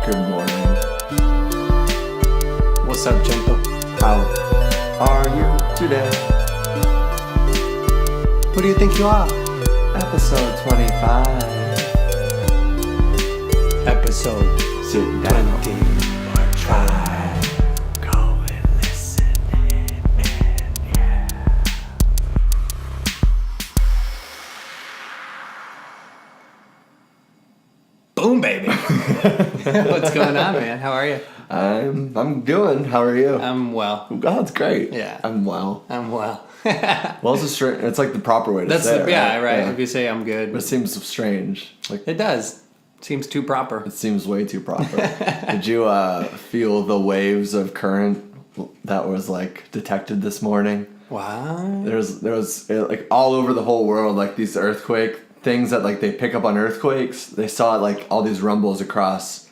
Good morning. What's up, Chimpo? How are you today? Who do you think you are? Episode 25. Episode Sit down. 25. Go and listen in, yeah. Boom, baby. What's going on, man? How are you? I'm doing. How are you? I'm well. God's great. Yeah. I'm well. I'm well. Well's a strange. It's like the proper way to That's say it. right. Yeah. If you say I'm good, But it seems strange. Like it does. Seems too proper. it seems way too proper. Did you feel the waves of current that was like detected this morning? Wow. There was like all over the whole world, like these earthquake things that like they pick up on earthquakes. They saw like all these rumbles across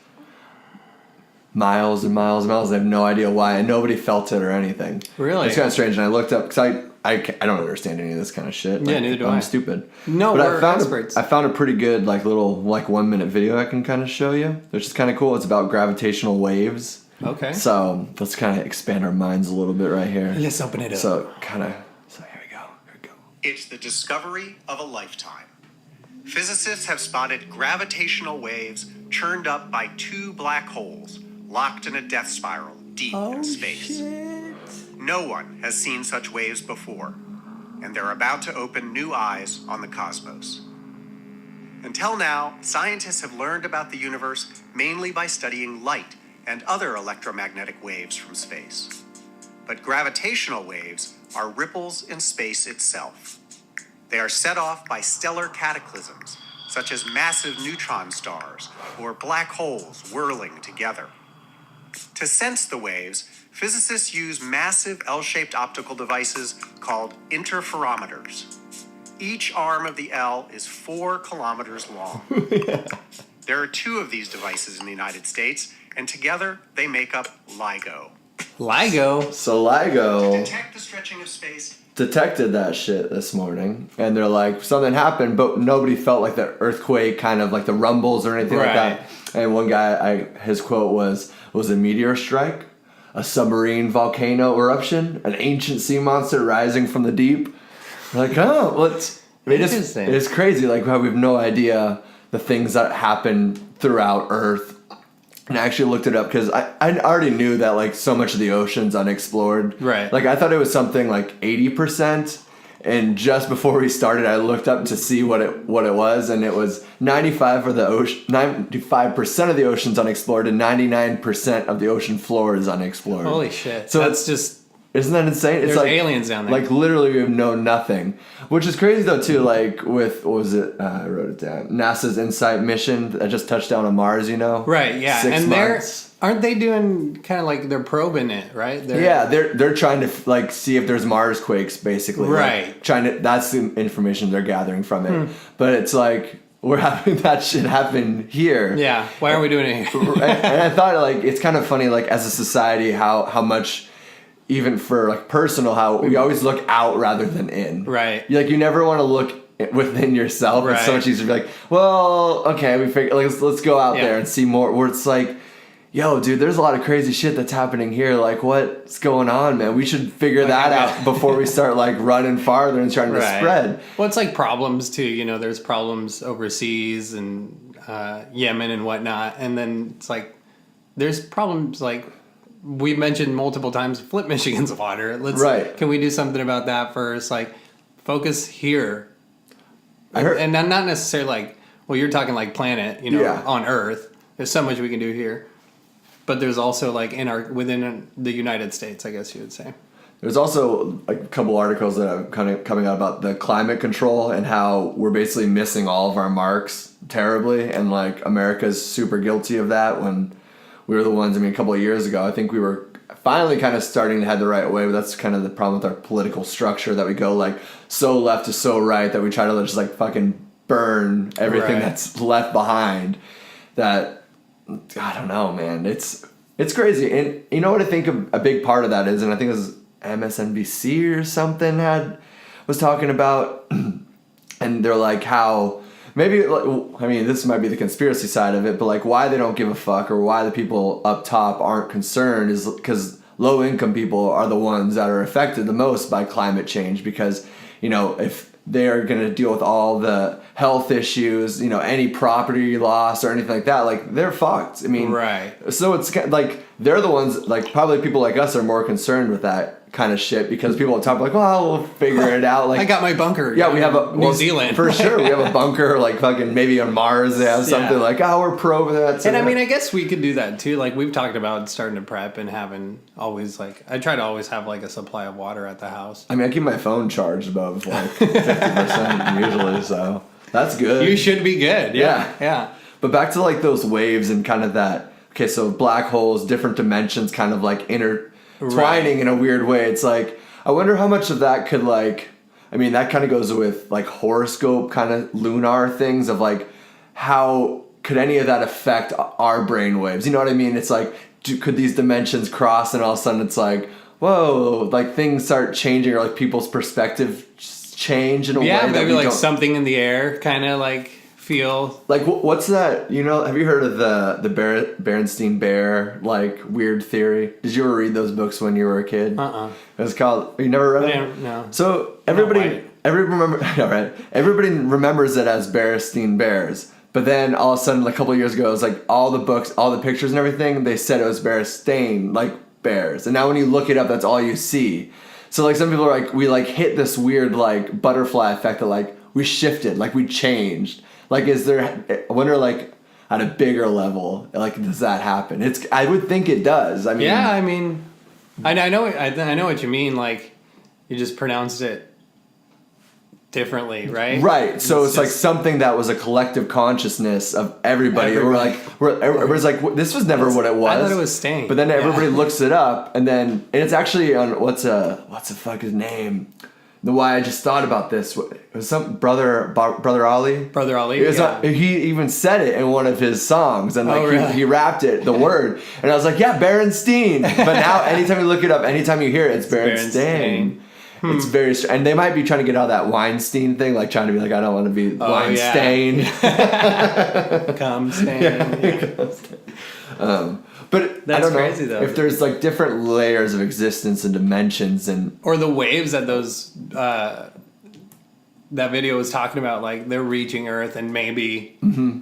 miles and miles and miles. They have no idea why, and nobody felt it or anything. Really? It's kind of strange. And I looked up because I don't understand any of this kind of shit. Yeah, Like, neither do I. I'm stupid. No, but we're experts. I found a pretty good like little like 1 minute video I can kind of show you, which is kind of cool. It's about gravitational waves. Okay. So let's kind of expand our minds a little bit right here. Let's open it up. So here we go. It's the discovery of a lifetime. Physicists have spotted gravitational waves churned up by two black holes locked in a death spiral deep in space. Shit. No one has seen such waves before, and they're about to open new eyes on the cosmos. Until now, scientists have learned about the universe mainly by studying light and other electromagnetic waves from space. But gravitational waves are ripples in space itself. They are set off by stellar cataclysms, such as massive neutron stars or black holes whirling together. To sense the waves, physicists use massive L-shaped optical devices called interferometers. Each arm of the L is 4 kilometers long. There are 2 of these devices in the United States, and together they make up LIGO. LIGO. So LIGO Detect the stretching of space. detected that shit this morning, and they're like, something happened, but nobody felt like the earthquake, kind of like the rumbles or anything like Right. that. And one guy, his quote was a meteor strike, a submarine volcano eruption, an ancient sea monster rising from the deep. We're like, oh, well, Interesting. it's crazy, like how we have no idea the things that happen throughout Earth. And I actually looked it up because I already knew that like so much of the ocean's unexplored. Right. Like I thought it was something like 80%. And just before we started, I looked up to see what it was, and it was 95% of the ocean's unexplored, and 99% of the ocean floor is unexplored. Holy shit. So that's just. Isn't that insane? There's It's like aliens down there. Like literally, we have known nothing, which is crazy though too. Like with what was it? I wrote it down. NASA's InSight mission that just touched down on Mars. You know, Right, yeah. 6 and months. aren't they doing kind of like they're probing it, right? They're trying to like see if there's Mars quakes, basically. Right. Like, trying to. That's the information they're gathering from it. But it's like we're having that shit happen here. Yeah. Why are we doing it here? And I thought like it's kind of funny, like as a society, how much. Even for like personal, how we always look out rather than in. Right. You never want to look within yourself. Right. It's so much easier to be like, well, okay, we figure let's go out there and see more. Where it's like, yo, dude, there's a lot of crazy shit that's happening here. Like, what's going on, man? We should figure that out before we start like running farther and trying to spread. Well, it's like problems too. There's problems overseas and Yemen and whatnot, and then it's like there's problems like. We mentioned multiple times Flint, Michigan's water. Can we do something about that first? Like, focus here. And not necessarily like, well, you're talking like planet, on Earth. There's so much we can do here. But there's also like within the United States, I guess you would say. There's also like a couple articles that are kind of coming out about the climate control and how we're basically missing all of our marks terribly. And like America's super guilty of that when... We were the ones, a couple of years ago, I think we were finally kind of starting to head the right way, but that's kind of the problem with our political structure, that we go like so left to so right that we try to just like fucking burn everything that's left behind. That, I don't know, man. It's crazy. And you know what I think a big part of that is, and I think it was MSNBC or something was talking about, and they're like how maybe, I mean, this might be the conspiracy side of it, but like why they don't give a fuck or why the people up top aren't concerned is because low-income people are the ones that are affected the most by climate change because, you know, if they're going to deal with all the health issues, you know, any property loss or anything like that, like they're fucked. I mean, right. So it's like they're the ones, like probably people like us are more concerned with that kind of shit because people on top are like, well, we'll figure it out. Like I got my bunker. Yeah, we have a New Zealand for sure. We have a bunker, like fucking maybe on Mars. They have something like, oh, we're pro that. So and I mean, I guess we could do that too. Like we've talked about starting to prep and having always like I try to always have like a supply of water at the house. I mean, I keep my phone charged above like 50% usually, so that's good. You should be good. Yeah. But back to like those waves and kind of that. Okay, so black holes, different dimensions, kind of like intertwining in a weird way. It's like. I wonder how much of that could like, I mean, that kind of goes with like horoscope kind of lunar things of like, how could any of that affect our brain waves? You know what I mean? It's like, could these dimensions cross and all of a sudden it's like, whoa, like things start changing or like people's perspective change in a way. Yeah, that maybe we like don't... something in the air kind of like feel. Like, what's that? You know, have you heard of the Berenstein Bear, like, weird theory? Did you ever read those books when you were a kid? It was called, you never read it? No. So, everybody remembers it as Berenstein Bears. But then, all of a sudden, like, a couple of years ago, it was like, all the books, all the pictures and everything, they said it was Berenstein, like, bears. And now when you look it up, that's all you see. So, like, some people are like, we, like, hit this weird, like, butterfly effect that, like, we shifted, like, we changed. Like, is there? I wonder, like, at a bigger level, like, does that happen? I would think it does. I mean, yeah. I mean, I know what you mean. Like, you just pronounced it differently, right? Right. So it's like something that was a collective consciousness of everybody. Everybody's like, this was never what it was. I thought it was staying. But then everybody looks it up, and it's actually on what's the fuck his name? The why I just thought about this. It was some brother Ali. Brother Ali. He even said it in one of his songs, and like really? he rapped it, the word, and I was like, yeah, Berenstein. But now, anytime you look it up, anytime you hear it, it's Berenstain. It's very strange. And they might be trying to get out that Weinstein thing, like trying to be like, I don't want to be Weinstein. Yeah. Come stain. But that's I don't know crazy though. If there's like different layers of existence and dimensions or the waves that those that video was talking about, like they're reaching Earth and maybe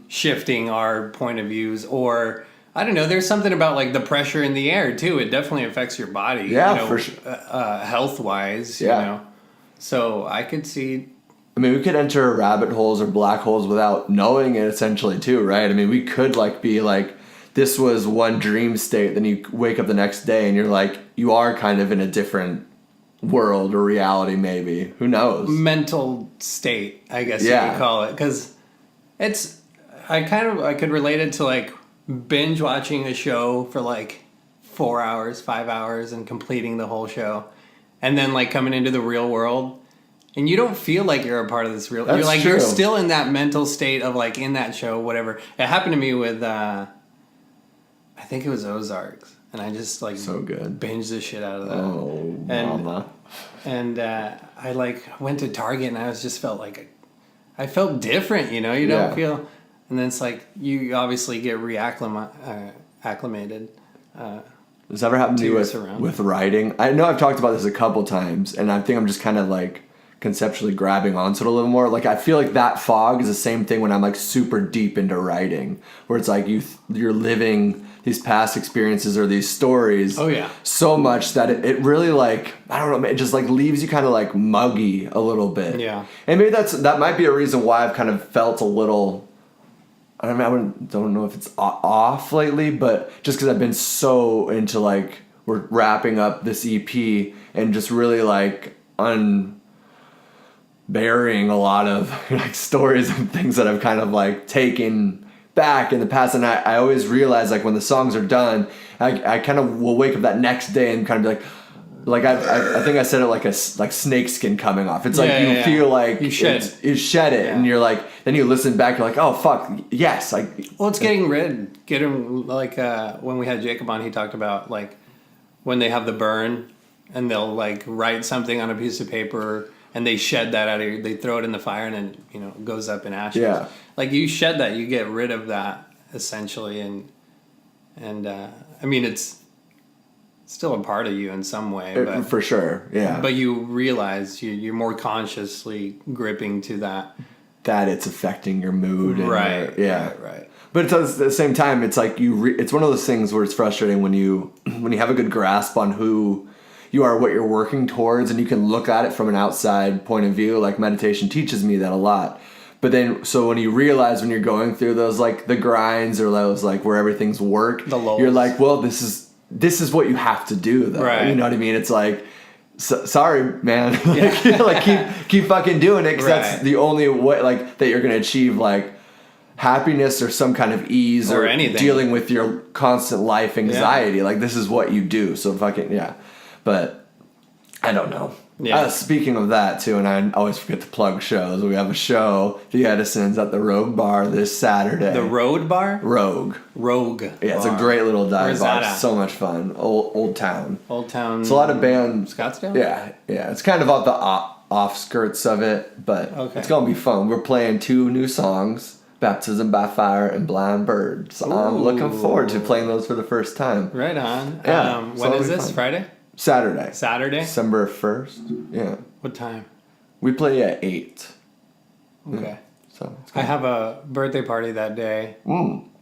shifting our point of views, or I don't know. There's something about like the pressure in the air too. It definitely affects your body. Yeah, for sure. Health wise, yeah. You know. So I could see. I mean, we could enter rabbit holes or black holes without knowing it, essentially, too, right? I mean, we could like be like, this was one dream state, then you wake up the next day and you're like, you are kind of in a different world or reality, maybe. Who knows? Mental state, I guess you could call it, because I could relate it to like binge watching a show for like 4 hours, 5 hours, and completing the whole show, and then like coming into the real world, and you don't feel like you're a part of this real. That's you're like true. You're still in that mental state of like in that show, whatever. It happened to me with I think it was Ozarks, and I just like so good binged the shit out of that. Oh, mama. And I like went to Target, and I just felt like I felt different, you know. You don't feel, and then it's like you obviously get acclimated. Does this ever happen to you with writing? I know I've talked about this a couple times, and I think I'm just kind of like conceptually grabbing onto it a little more. Like I feel like that fog is the same thing when I'm like super deep into writing, where it's like you're living these past experiences or these stories so much that it really like, I don't know, it just like leaves you kind of like muggy a little bit. Yeah. And maybe that might be a reason why I've kind of felt a little, I don't know if it's off lately, but just because I've been so into like, we're wrapping up this EP and just really like unburying a lot of like stories and things that I've kind of like taken back in the past, and I always realize like when the songs are done, I kind of will wake up that next day and kind of be like I think I said it like snakeskin coming off. It's like you feel like you shed it, and you're like, then you listen back, you're like, oh fuck, yes. Well, it's getting like when we had Jacob on, he talked about like when they have the burn and they'll like write something on a piece of paper and they shed that out of you. They throw it in the fire, and then it goes up in ashes. Yeah. Like you shed that, you get rid of that essentially, and I mean it's still a part of you in some way, but for sure, yeah. But you realize you're more consciously gripping to that it's affecting your mood, and right. But it does, at the same time, it's like it's one of those things where it's frustrating when you have a good grasp on who you are, what you're working towards, and you can look at it from an outside point of view. Like meditation teaches me that a lot. But then, so when you realize when you're going through those, like the grinds or those like where everything's work, the lulls, you're like, well, this is what you have to do, though. Right. You know what I mean? It's like, sorry, man. Like keep fucking doing it, because that's the only way like that you're gonna achieve like happiness or some kind of ease or anything, dealing with your constant life anxiety. Yeah. Like this is what you do. So fucking But I don't know. Yeah. Speaking of that too, and I always forget to plug shows. We have a show, The Edisons, at the Rogue Bar this Saturday. The Road Bar? Rogue. Yeah, it's a great little dive Where's bar. that at? So much fun. Old Town. Old Town. It's a lot of bands. Scottsdale? Yeah. It's kind of off the offskirts of it, but it's gonna be fun. We're playing 2 new songs. Baptism by Fire and Blind Bird. So I'm looking forward to playing those for the first time. Right on. Yeah. When is this? Fun. Friday? Saturday. December 1st. Yeah. What time? We play at 8. Okay. Yeah. So I have a birthday party that day,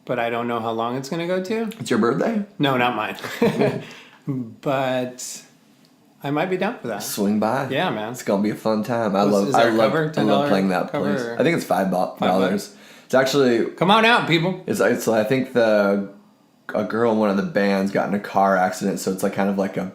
but I don't know how long it's going to go to. It's your birthday? No, not mine. But I might be down for that. Swing by. Yeah, man. It's gonna be a fun time. I Is there a cover? I love playing that cover, place. or? I think it's $5. It's actually. Come on out, people. It's I think a girl in one of the bands got in a car accident, so it's like kind of like a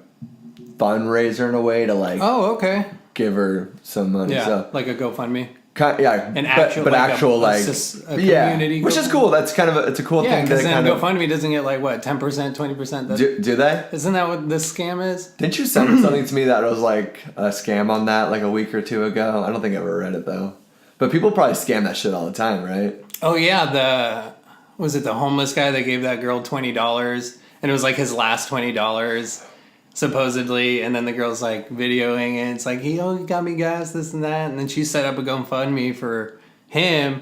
fundraiser in a way to like. Oh, okay. Give her some money. Yeah, So, like a GoFundMe. An actual, but like actual a community, which is cool. That's kind of it's a cool yeah, thing. Because then kind GoFundMe doesn't get like what 10%, 20%. Do they? Isn't that what this scam is? Didn't you send something to me that was like a scam on that like a week or 2 ago? I don't think I ever read it though. But people probably scam that shit all the time, right? Oh yeah, was it the homeless guy that gave that girl $20 and it was like his last $20 supposedly, and then the girl's like videoing and it's like he got me gas, this and that, and then she set up a GoFundMe for him,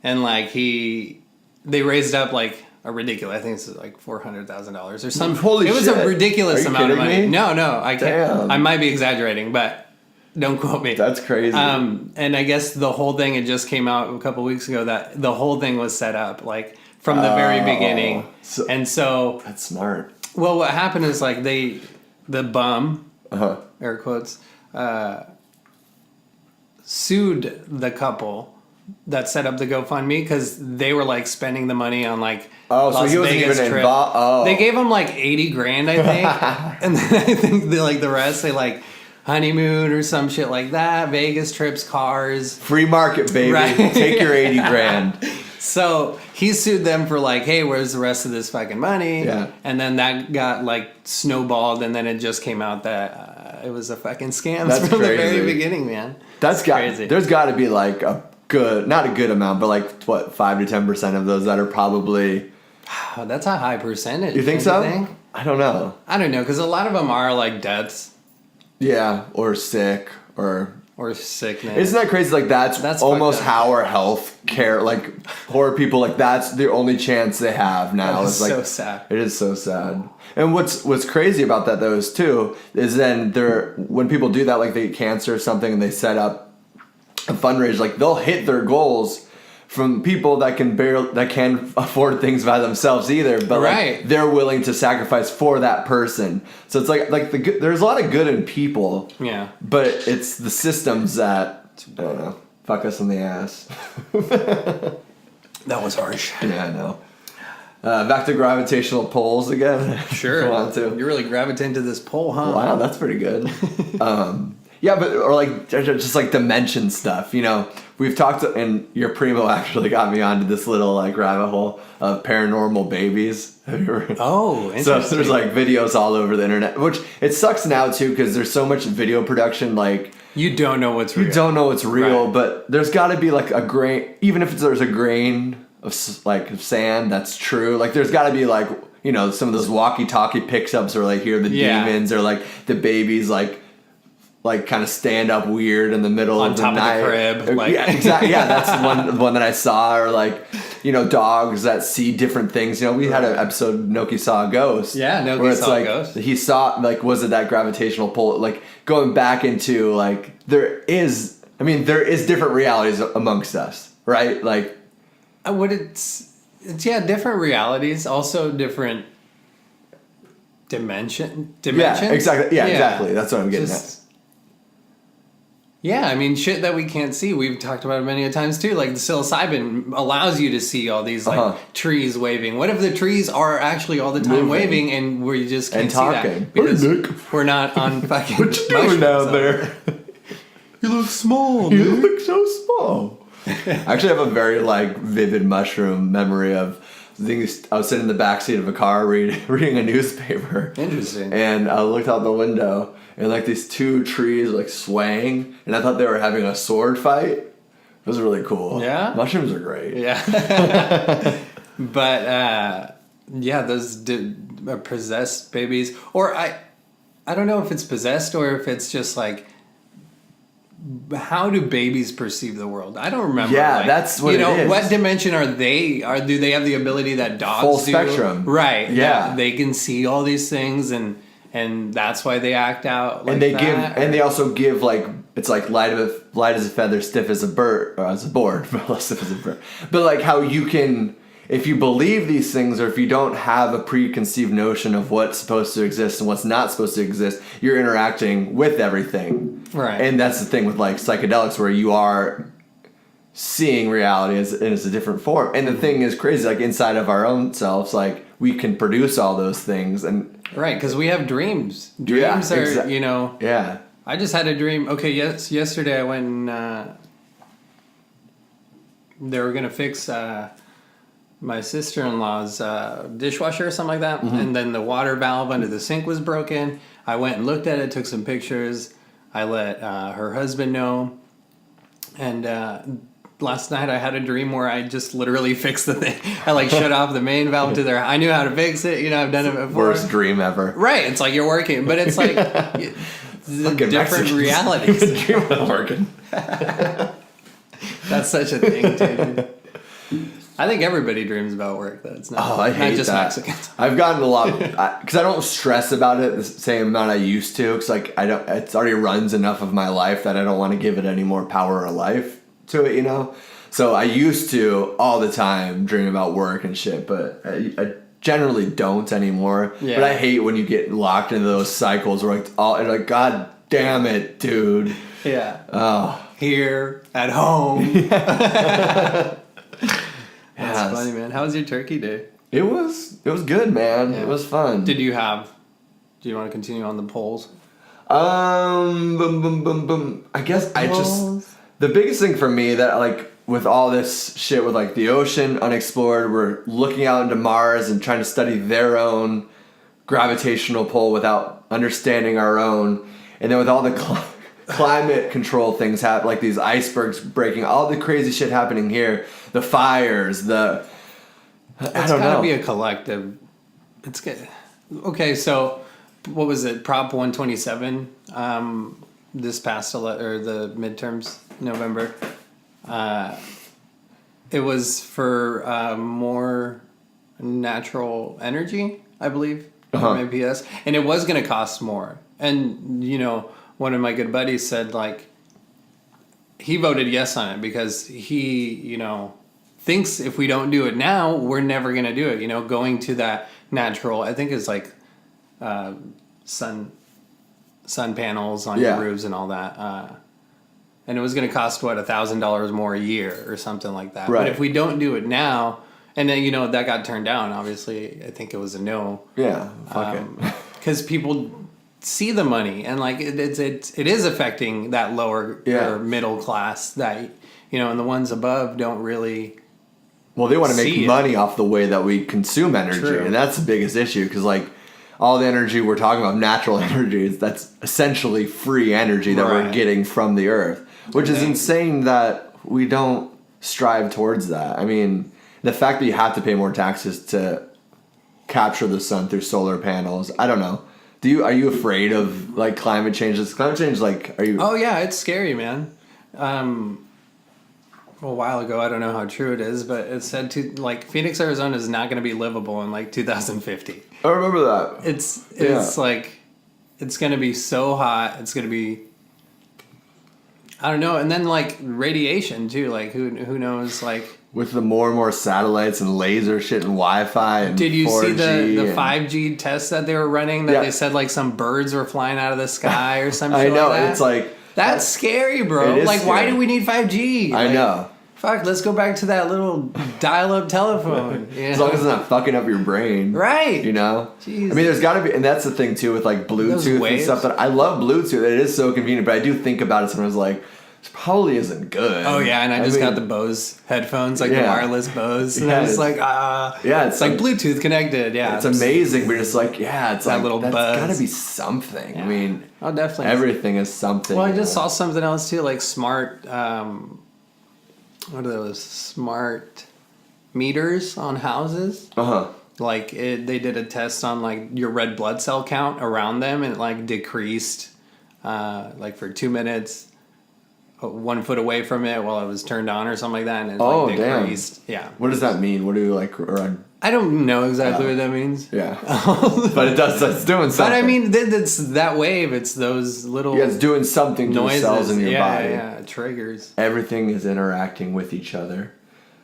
and like they raised up like a ridiculous, I think it's like $400,000 or something. Holy shit. It was a ridiculous amount of money. Me? No, I can't. Damn. I might be exaggerating, but don't quote me. That's crazy. And I guess the whole thing, it just came out a couple weeks ago that the whole thing was set up like from the very beginning. And so that's smart. Well, what happened is like the bum, air quotes, sued the couple that set up the GoFundMe because they were like spending the money on like Las so he wasn't Vegas even trip. involved. Oh. They gave him like $80,000, I think, and then I think the rest they like honeymoon or some shit like that, Vegas trips, cars, free market, baby. Right. Take your $80,000. So he sued them for like, hey, where's the rest of this fucking money? Yeah. And then that got like snowballed, and then it just came out that it was a fucking scam from the very beginning, man. That's crazy. There's got to be like not a good amount, but like what 5 to 10% of those that are probably. That's a high percentage. You think so? I don't know. I don't know, because a lot of them are like deaths. Yeah, or sick or sickness. Isn't that crazy? Like that's almost how our health care, like poor people, like that's the only chance they have now. It's like so sad. It is so sad. And what's crazy about that though is then when people do that, like they get cancer or something and they set up a fundraiser, like they'll hit their goals from people that can afford things by themselves either, but like they're willing to sacrifice for that person. So it's like there's a lot of good in people. Yeah. But it's the systems that I don't know, fuck us in the ass. That was harsh. Yeah, I know. Back to gravitational pulls again. Sure. Want to. You're really gravitating to this pole, huh? Wow, that's pretty good. Yeah, but or like just like dimension stuff, you know. We've talked, and your primo actually got me onto this little like rabbit hole of paranormal babies. Have you ever? Oh, interesting. So there's like videos all over the internet, which it sucks now too because there's so much video production. Like you don't know what's real. You don't know what's real, right. But there's got to be like a grain, even if there's a grain of sand that's true. Like there's got to be like, you know, some of those walkie-talkie pickups or like hear the demons or like the babies like like kind of stand up weird in the middle On of the top of the night. crib, like- Yeah, exactly. Yeah, that's one that I saw. Or like, dogs that see different things. We had an episode, Noki saw a ghost. Yeah, Noki where it's saw a like, ghost. He saw, like, was it that gravitational pull? Like, going back into, like, there is different realities amongst us, right? Like, it's different realities, also different dimensions. yeah, exactly. Yeah, exactly. That's what I'm getting at. Yeah, I mean, shit that we can't see. We've talked about it many a times too. Like the psilocybin allows you to see all these trees waving. What if the trees are actually all the time waving and we just can't see that because we're not on fucking. What you doing down there? You look small. You look so small. I actually have a very vivid mushroom memory of things. I was sitting in the backseat of a car reading a newspaper. Interesting. And I looked out the window and these two trees swaying, and I thought they were having a sword fight. It was really cool. Yeah? Mushrooms are great. Yeah. But those possessed babies, or I don't know if it's possessed or if it's just how do babies perceive the world? I don't remember. Yeah, that's what it is. What dimension are they? Do they have the ability that dogs Full do? spectrum. Right. Yeah. They can see all these things and that's why they act out like and they that. and they also give it's light as a feather, stiff as a bird, or as a board, but less stiff as a bird. But how you can, if you believe these things, or if you don't have a preconceived notion of what's supposed to exist and what's not supposed to exist, you're interacting with everything. Right. And that's the thing with psychedelics, where you are seeing reality in a different form. And the thing is crazy, inside of our own selves, we can produce all those things. And right, because we have dreams. Dreams are, Yeah. I just had a dream. Okay, yesterday I went and they were going to fix my sister-in-law's dishwasher or something like that. Mm-hmm. And then the water valve under the sink was broken. I went and looked at it, took some pictures. I let her husband know. And last night I had a dream where I just literally fixed the thing. I shut off the main valve to there. I knew how to fix it. I've done it before. Worst dream ever. Right. It's you're working, but it's the different realities. Dream of working. That's such a thing, dude. I think everybody dreams about work. That's not. I hate not just that. Mexicans. I've gotten a lot because I don't stress about it the same amount I used to. Because I don't. It's already runs enough of my life that I don't want to give it any more power or life to it. So I used to all the time dream about work and shit, but I generally don't anymore. Yeah. But I hate when you get locked into those cycles where God damn it, dude. Yeah. Oh. Here at home. That's funny, man. How was your turkey day? It was good, man. Yeah. It was fun. Do you want to continue on the polls? Boom. I guess the biggest thing for me that with all this shit with the ocean unexplored, we're looking out into Mars and trying to study their own gravitational pull without understanding our own. And then with all the climate control things happen, these icebergs breaking, all the crazy shit happening here, the fires, I don't know. It's gotta be a collective. It's good. Okay, so what was it? Prop 127. This past the midterms, November. It was for more natural energy, I believe, from APS, and it was going to cost more. And one of my good buddies said he voted yes on it because he thinks if we don't do it now, we're never going to do it. Going to that natural, I think it's sun panels on your roofs and all that. And it was going to cost $1,000 more a year or something like that. Right. But if we don't do it now, and then that got turned down. Obviously, I think it was a no. Yeah, fuck it. Because people see the money, and it is affecting that lower or middle class that and the ones above don't really. Well, they want to make money off the way that we consume energy, True. And that's the biggest issue because all the energy we're talking about, natural energy, that's essentially free energy that we're getting from the earth, which is insane that we don't strive towards that. I mean, the fact that you have to pay more taxes to capture the sun through solar panels, I don't know. Are you afraid of like climate change? Is climate change like, are you? Oh yeah, it's scary, man. A while ago, I don't know how true it is, but it said like Phoenix, Arizona is not going to be livable in like 2050. I remember that. It's like it's going to be so hot. It's going to be, I don't know, and then like radiation too. Like who knows? Like with the more and more satellites and laser shit and Wi-Fi and did you 4G see the and 5G tests that they were running? That they said like some birds were flying out of the sky or something. I know like that? it's like that's scary, bro. It is Like, why scary. do we need 5G? I Like, know. Fuck, let's go back to that little dial-up telephone. As long as it's not fucking up your brain. Right. You know? Jeez. I mean, there's got to be, and that's the thing too with like Bluetooth and stuff. That I love Bluetooth. It is so convenient, but I do think about it sometimes like, this probably isn't good. Oh yeah, and I just got the Bose headphones, like the wireless Bose, and I was like, it's like Bluetooth connected. Yeah, it's amazing, but it's like, it's that like, little that's buzz. gotta be something. Yeah. I mean, oh definitely, everything is something. Well, I just saw something else too, like smart. What are those smart meters on houses? Like they did a test on like your red blood cell count around them, and it like decreased, like for 2 minutes. 1 foot away from it while it was turned on or something like that, and it like decreased. Damn. Yeah. What does that mean? What do you like run? I don't know exactly what that means. Yeah. But it does. It's doing something. But I mean, it's that wave. It's those little. Yeah, it's doing something to the cells in your body. Yeah, it triggers. Everything is interacting with each other.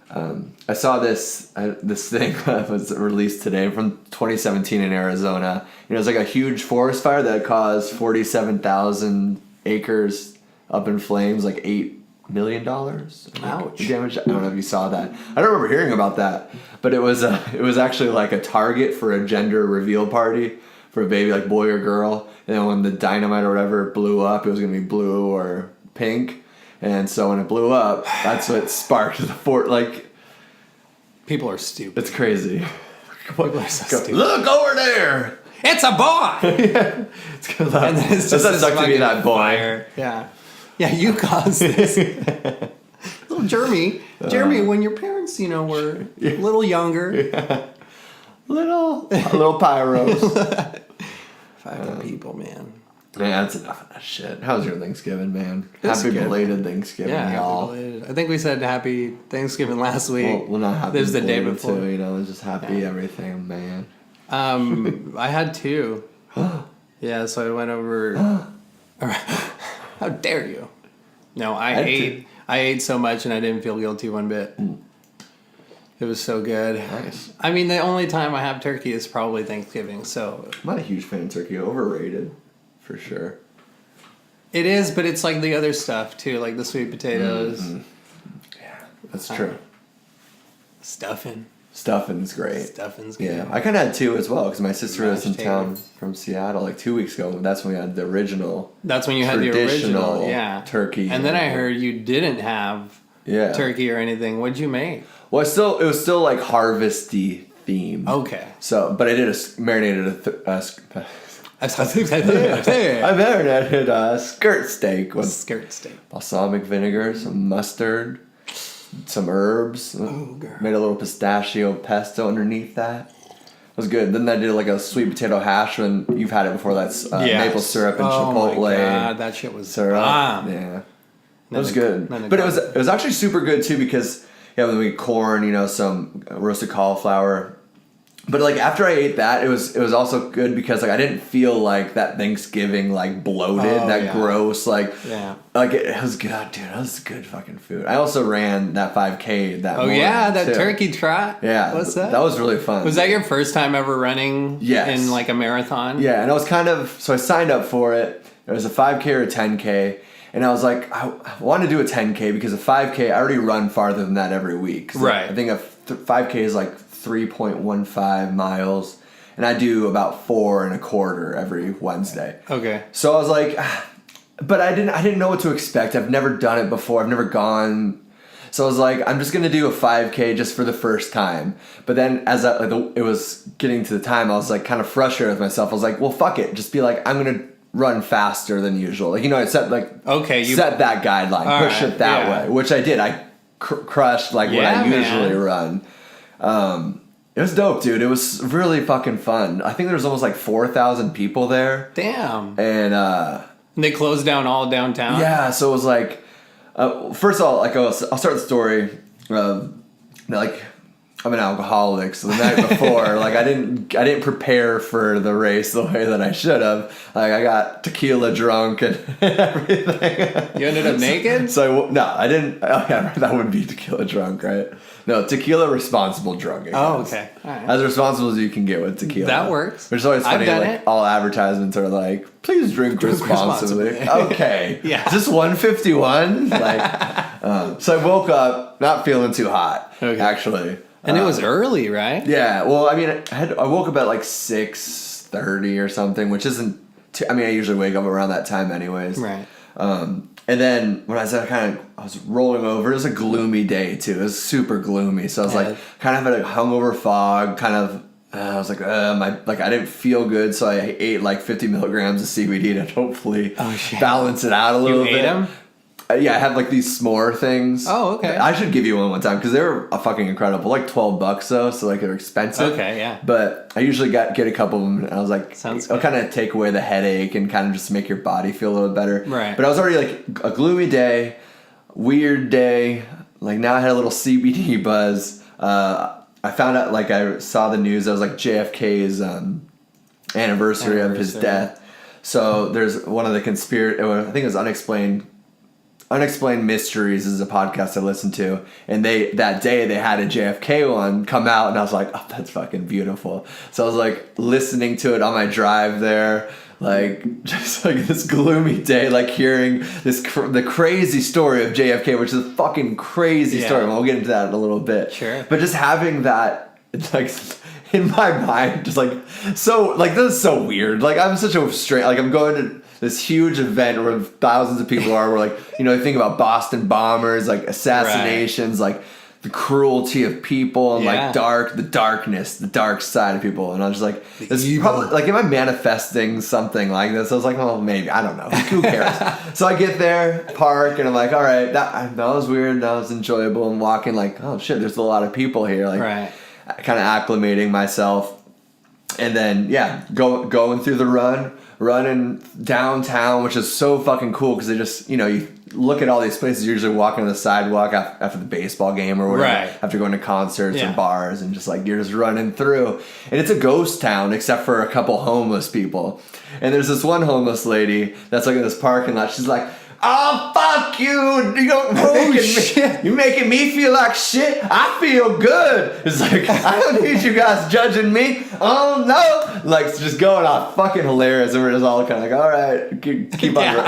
I saw this thing that was released today from 2017 in Arizona. You know, it's like a huge forest fire that caused 47,000 acres up in flames, like $8 million. Ouch. Damage. I don't know if you saw that. I don't remember hearing about that, but it was actually like a target for a gender reveal party for a baby, like boy or girl. And then when the dynamite or whatever blew up, it was gonna be blue or pink. And so when it blew up, that's what sparked the fort. Like, people are stupid. it's crazy. People are so stupid. Look over there. It's a boy. Yeah. It's good luck. And then it's just that this sucked to be fucking that boy. fire. Yeah. Yeah, you caused this. Little Jeremy. Jeremy, when your parents, were a little younger. Yeah. Little pyros. Fucking people, man. Yeah, that's enough of that shit. How's your Thanksgiving, man? It's Happy good. belated Thanksgiving, Yeah, y'all. happy belated. I think we said happy Thanksgiving last week. Well, not happy This is the day belated before. too, it's just happy everything, man. I had two. Yeah, so I went over. How dare you? No, I ate so much and I didn't feel guilty one bit. It was so good. Nice. I mean, the only time I have turkey is probably Thanksgiving, so. I'm not a huge fan of turkey. Overrated, for sure. It is, but it's like the other stuff too, like the sweet potatoes. Mm-hmm. Yeah, that's true. Stuffing. Stuffing's great. Stuffing's good. Yeah, I kind of had two as well because my sister was in Mashed town potatoes. from Seattle like 2 weeks ago. That's when we had the original. That's when you had the original, yeah. Turkey. And then I heard you didn't have turkey or anything. What'd you make? Well, it was still like harvesty themed. Okay. So, but I did marinated I marinated a skirt steak with skirt steak, balsamic vinegar, some mustard, some herbs. Oh, girl. Made a little pistachio pesto underneath that. It was good. Then I did like a sweet potato hash, and you've had it before. That's maple syrup and chipotle. Oh my god, that shit was syrup. bomb. Yeah, it was good. But it was actually super good too because then we had corn, some roasted cauliflower. But like after I ate that, it was also good because like I didn't feel like that Thanksgiving like bloated, gross like it was good, dude. That was good fucking food. I also ran that 5K that morning. That too. Turkey trot. Yeah, what's that? That was really fun. Was that your first time ever running? Yes. In like a marathon? Yeah, and I was so I signed up for it. It was a 5K or a 10K. And I was like, I want to do a 10K because a 5K, I already run farther than that every week. Right. I think a 5K is like 3.15 miles, and I do about 4.25 every Wednesday. Okay. So I was like, but I didn't know what to expect. I've never done it before. I've never gone. So I was like, I'm just gonna do a 5K just for the first time. But then as it was getting to the time, I was like kind of frustrated with myself. I was like, well, fuck it. Just be like, I'm gonna run faster than usual. Like, I set set that guideline, push it that way, which I did. I crushed like what I usually run. It was dope, dude. It was really fucking fun. I think there was almost like 4,000 people there. Damn. And they closed down all downtown? yeah, so it was like, first of all, like I'll start the story. Like, I'm an alcoholic, so the night before, like I didn't prepare for the race the way that I should have. Like I got tequila drunk and everything. You ended up naked? So no, I didn't. Oh yeah, that would be tequila drunk, right? No, tequila responsible drunk. I guess. Oh, okay. All right. As responsible as you can get with tequila. That works. Which is always funny. I've done like it. all advertisements are like, please drink responsibly. Okay. Yeah. Is this 151? Like, so I woke up not feeling too hot. Okay. Actually. And it was early, right? Yeah. Well, I mean, I woke up at like 6:30 or something, which isn't. I mean, I usually wake up around that time, anyways. Right. And then when I was rolling over, it was a gloomy day too. It was super gloomy. So I was like, kind of had a hungover fog, kind of, I was like, I didn't feel good. So I ate like 50 milligrams of CBD to hopefully balance it out a little bit. You ate them? Yeah, I had like these s'more things. Oh, okay. I should give you one time because they were fucking incredible. Like $12 though, so like they're expensive. Okay, yeah. But I usually get a couple of them, and I was like, Sounds it'll kind of take away the headache and kind of just make your body feel a little better. Right. But I was already like a gloomy day, weird day. Like now I had a little CBD buzz. I found out, like I saw the news. That was like JFK's anniversary of his death. So there's one of the I think it was Unexplained Mysteries is a podcast I listened to, and that day they had a JFK one come out, and I was like, oh, that's fucking beautiful. So I was like listening to it on my drive there, like just like this gloomy day, like hearing the crazy story of JFK, which is a fucking crazy story. We'll get into that in a little bit. Sure. But just having that, like, in my mind, just like, so, like, this is so weird. Like, I'm such a straight, like, I'm going to this huge event where thousands of people are, where, like, you know, you think about Boston bombers, like, assassinations, like, the cruelty of people, and, like, the darkness, the dark side of people. And I was just like, this is probably, like, am I manifesting something like this? I was like, well, maybe, I don't know. Who cares? So I get there, park, and I'm like, all right, that was weird, that was enjoyable. I'm walking, like, oh, shit, there's a lot of people here. Like, kind of acclimating myself. And then, going through the running downtown, which is so fucking cool because they just, you know, you look at all these places, you're usually walking on the sidewalk after the baseball game or whatever, after going to concerts or bars, and just like, you're just running through. And it's a ghost town except for a couple homeless people. And there's this one homeless lady that's like in this parking lot. She's like, oh, fuck you. You're making me feel like shit. I feel good. It's like, I don't need you guys judging me. Oh, no. Like, it's just going off fucking hilarious. And we're just all kind of like, all right,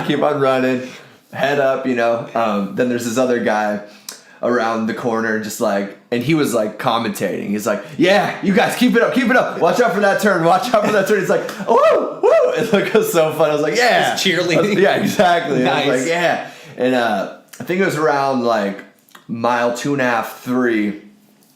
keep on running. Head up, you know. Then there's this other guy around the corner, just like, and he was like commentating. He's like, yeah, you guys keep it up. Watch out for that turn. He's like, woo, woo. It's like, it was so fun. I was like, yeah. It's cheerleading. Yeah, exactly. Nice. I was like, yeah. And I think it was around like mile 2.5, 3,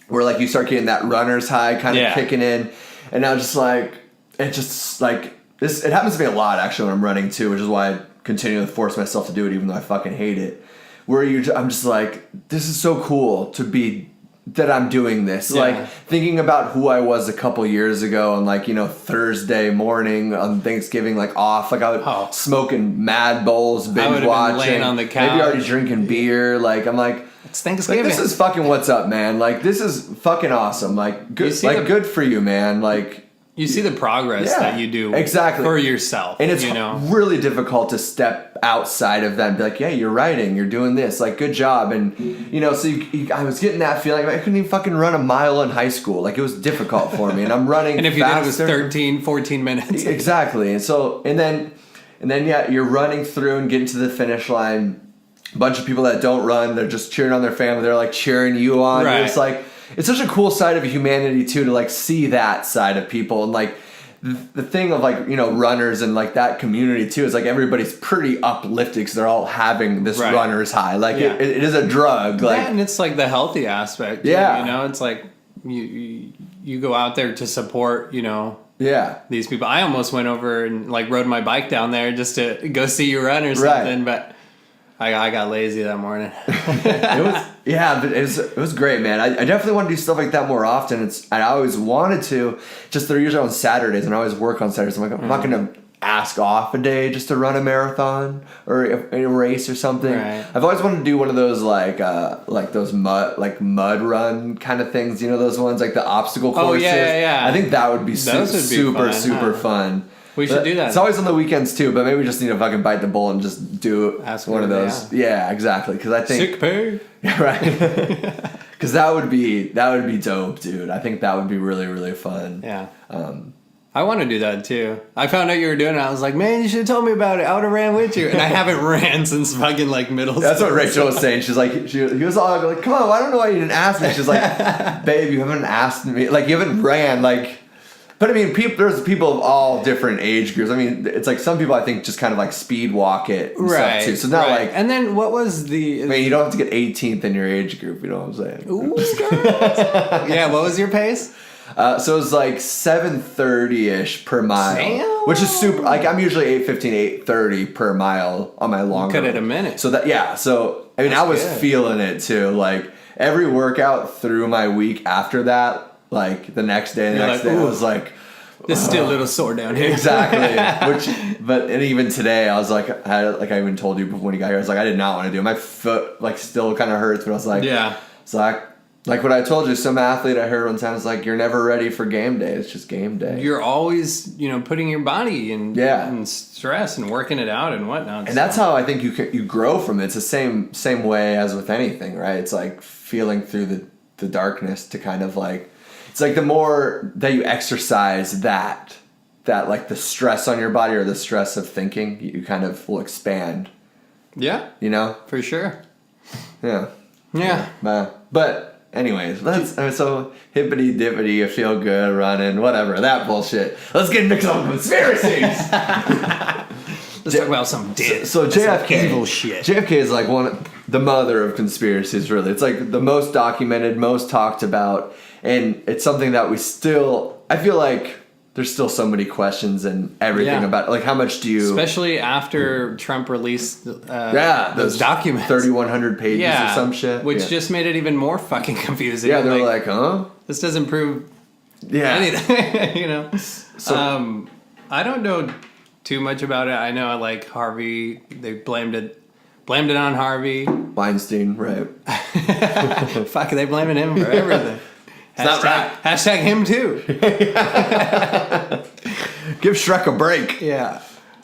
where like you start getting that runner's high kind of kicking in. And I was just like, it happens to me a lot actually when I'm running too, which is why I continue to force myself to do it even though I fucking hate it. Where I'm just like, this is so cool to be that I'm doing this. Yeah. Like thinking about who I was a couple years ago on, like, you know, Thursday morning on Thanksgiving, like off, like I was smoking Mad Bowls, binge watching, laying on the couch, maybe already drinking beer. Like I'm like, it's Thanksgiving. Like, this is fucking what's up, man. Like this is fucking awesome. Like good, good for you, man. Like. You see the progress that you do for yourself. And it's really difficult to step outside of that and be like, yeah, you're writing, you're doing this, like, good job. And, you know, so I was getting that feeling. I couldn't even fucking run a mile in high school. Like, it was difficult for me. And I'm running and if you faster. did, it was 13, 14 minutes. Exactly. And so, and then, you're running through and getting to the finish line. A bunch of people that don't run, they're just cheering on their family. They're, like, cheering you on. Right. And it's like, it's such a cool side of humanity too, to like see that side of people. And like the thing of, like, you know, runners and like that community too is like everybody's pretty uplifted because they're all having this runner's high. Like it is a drug. Like, and it's like the healthy aspect. Yeah, you know, it's like you go out there to support, you know. Yeah, these people. I almost went over and like rode my bike down there just to go see you run or something, but. I got lazy that morning. But it was great, man. I definitely want to do stuff like that more often. I always wanted to. Just they're usually on Saturdays, and I always work on Saturdays. I'm like, I'm not gonna ask off a day just to run a marathon or a race or something. Right. I've always wanted to do one of those like those mud run kind of things. You know those ones like the obstacle courses. Oh yeah. I think that would be super fun, fun. We should do that. It's always on the weekends too, but maybe we just need to fucking bite the bullet and just do one of those. Yeah, exactly. Because I think sick pay. Yeah, right. Because that would be dope, dude. I think that would be really, really fun. Yeah. I want to do that too. I found out you were doing it. I was like, man, you should have told me about it. I would have ran with you. And I haven't ran since fucking like middle school. That's what Rachel was saying. She's like, he was all like, come on, I don't know why you didn't ask me. She's like, babe, you haven't asked me. Like, you haven't ran. Like, but I mean, there's people of all different age groups. I mean, it's like some people I think just kind of like speed walk it and stuff too. So it's not like. And then what was the? I mean, you don't have to get 18th in your age group. You know what I'm saying? Ooh, yeah. What was your pace? So it was like 7:30ish per mile, Damn. which is super. Like I'm usually 8:15, 8:30 per mile on my long. Cut it a minute. So So I mean, I was feeling it too. Like every workout through my week after that, like the next day, I was like, this is still a little sore down here. Exactly. And even today, I was like, I even told you before when you got here, I was like, I did not want to do it. My foot like still kind of hurts, but I was like, it's like what I told you, some athlete I heard one time was like, you're never ready for game day. It's just game day. You're always, putting your body in stress and working it out and whatnot. And that's how I think you grow from it. It's the same way as with anything, right? It's like feeling through the darkness to kind of like, it's like the more that you exercise that like the stress on your body or the stress of thinking, you kind of will expand. Yeah. For sure. Yeah. Yeah. But anyways, so hippity dippity, you feel good running, whatever, that bullshit. Let's get into some conspiracies. Let's talk about some JFK, evil shit. JFK is like the mother of conspiracies, really. It's like the most documented, most talked about, and it's something that I feel like there's still so many questions and everything about it. Like how much do you... Especially after Trump released those documents. 3,100 pages or some shit. Which just made it even more fucking confusing. Yeah, they're like, huh? This doesn't prove anything, So, I don't know too much about it. I know like Harvey, they blamed it on Harvey. Weinstein, right. Fuck, they blaming him for everything. Hashtag him too. Give Shrek a break. Yeah.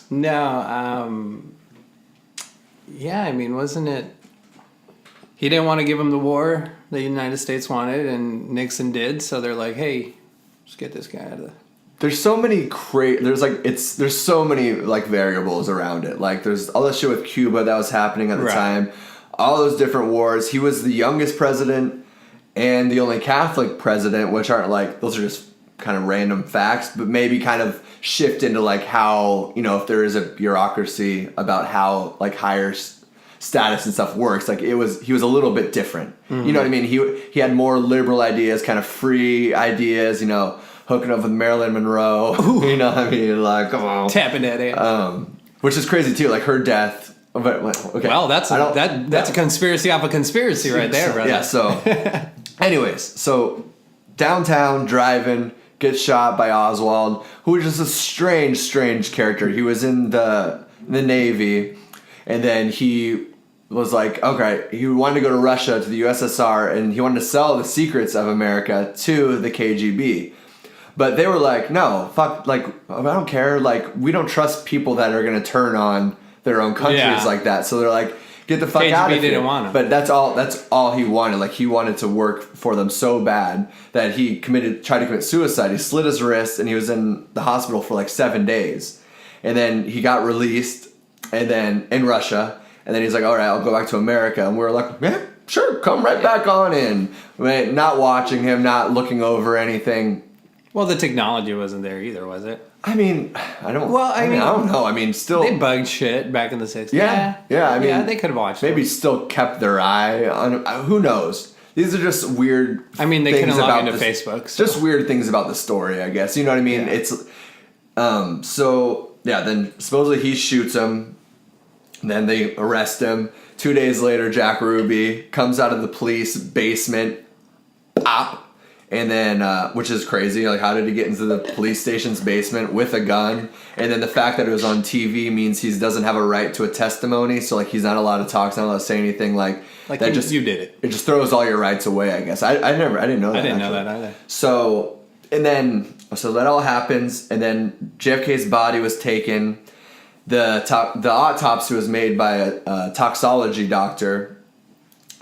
No, I mean, wasn't it... He didn't want to give him the war the United States wanted, and Nixon did, so they're like, hey, let's get this guy out of the... There's so many there's so many like variables around it. Like there's all that shit with Cuba that was happening at the time. All those different wars. He was the youngest president and the only Catholic president, which aren't like, those are just kind of random facts, but maybe kind of shift into like how, if there is a bureaucracy about how like higher status and stuff works. Like he was a little bit different. Mm-hmm. You know what I mean? He had more liberal ideas, kind of free ideas, hooking up with Marilyn Monroe. Ooh. You know what I mean? Like, come on. Tapping that ass. Which is crazy too, like her death. But, okay. Well, that's a conspiracy off a conspiracy right there, brother. Yeah, so anyways, so downtown driving, gets shot by Oswald, who was just a strange character. He was in the Navy, and then he was like, okay, he wanted to go to Russia, to the USSR, and he wanted to sell the secrets of America to the KGB. But they were like, no, fuck, like, I don't care. Like, we don't trust people that are going to turn on their own countries like that. So they're like, get the fuck out of here. Didn't want him. But that's all he wanted. Like, he wanted to work for them so bad that he tried to commit suicide. He slit his wrist, and he was in the hospital for like 7 days. And then he got released, and then in Russia, and then he's like, all right, I'll go back to America. And we were like, yeah, sure, come right back on in. Not watching him, not looking over anything. Well, the technology wasn't there either, was it? I mean, I don't know. I mean, still... They bugged shit back in the 60s. Yeah. I mean... they could have watched maybe still kept their eye on... Who knows? These are just weird they couldn't log into Facebook. So. Just weird things about the story, I guess. You know what I mean? Yeah. It's... then supposedly he shoots him. Then they arrest him. 2 days later, Jack Ruby comes out of the police basement, and then, which is crazy. Like, how did he get into the police station's basement with a gun? And then the fact that it was on TV means he doesn't have a right to a testimony. So, like, he's not allowed to talk, he's not allowed to say anything. Like that you did it. It just throws all your rights away, I guess. I didn't know that. I didn't know that either. So, and then, so that all happens, and then JFK's body was taken. The autopsy was made by a toxology doctor.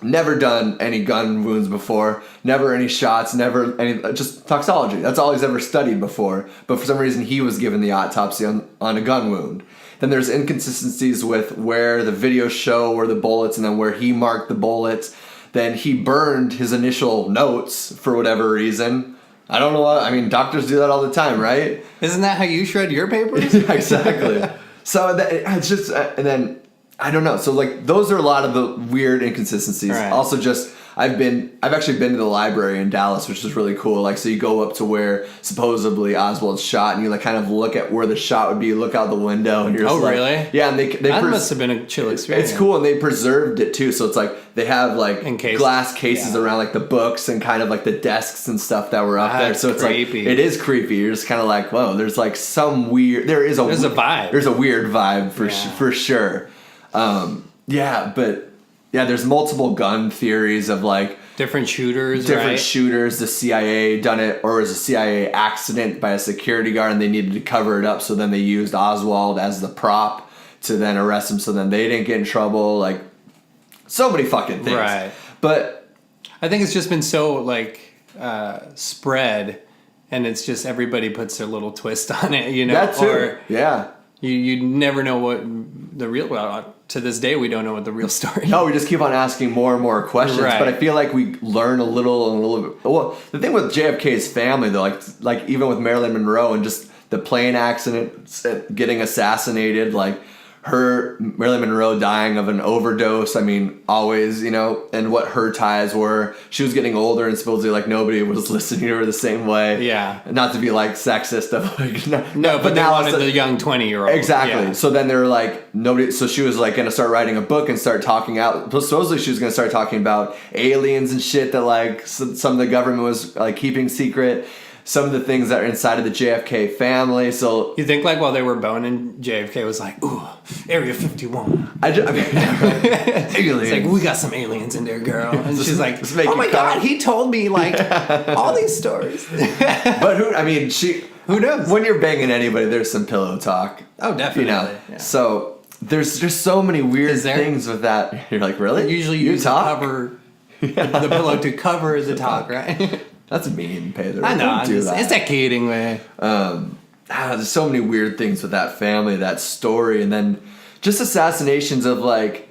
Never done any gun wounds before, never any shots, never any, just toxology. That's all he's ever studied before. But for some reason, he was given the autopsy on a gun wound. Then there's inconsistencies with where the videos show were the bullets and then where he marked the bullets. Then he burned his initial notes for whatever reason. I don't know what, I mean, doctors do that all the time, right? Isn't that how you shred your papers? Yeah, exactly. So it's just, and then, I don't know. So, like, those are a lot of the weird inconsistencies. Right. Also, just I've actually been to the library in Dallas, which is really cool. Like, so you go up to where supposedly Oswald's shot, and you like kind of look at where the shot would be. You look out the window, and you're just like, really? Yeah, and they that must have been a chill experience. It's cool, and they preserved it too. So it's like they have like glass cases around like the books and kind of like the desks and stuff that were up there. So it's creepy. Like it is creepy. You're just kind of like, whoa, there's like some weird. There's a vibe. There's a weird vibe for sure. There's multiple gun theories of like different shooters, the CIA done it, or it was a CIA accident by a security guard and they needed to cover it up, so then they used Oswald as the prop to then arrest him, so then they didn't get in trouble. Like, so many fucking things. Right. But I think it's just been so like spread, and it's just everybody puts their little twist on it, you know. That too. Or yeah. You never know what the real. Well, to this day, we don't know what the real story. No, we just keep on asking more and more questions. Right. But I feel like we learn a little bit. Well, the thing with JFK's family, though, like even with Marilyn Monroe and just the plane accident, getting assassinated, like Marilyn Monroe dying of an overdose. I mean, always, you know, and what her ties were. She was getting older, and supposedly like nobody was listening to her the same way. Yeah. Not to be like sexist, of like but they wanted the young 20-year-old. Exactly. Yeah. So then they were like nobody. So she was like going to start writing a book and start talking out. Supposedly she was going to start talking about aliens and shit that like some of the government was like keeping secret. Some of the things that are inside of the JFK family. So you think like while they were boning, JFK was like, "Ooh, Area 51." Aliens. It's like, we got some aliens in there, girl. And she's like, "Oh my god, he told me like all these stories." But who knows? When you're banging anybody, there's some pillow talk. Oh, definitely. You know. Yeah. So there's just so many weird things with that. You're like, really? Usually you talk? The pillow to cover the talk, right? That's mean, Pedro. I know. It's that kidding way. There's so many weird things with that family, that story, and then just assassinations of like,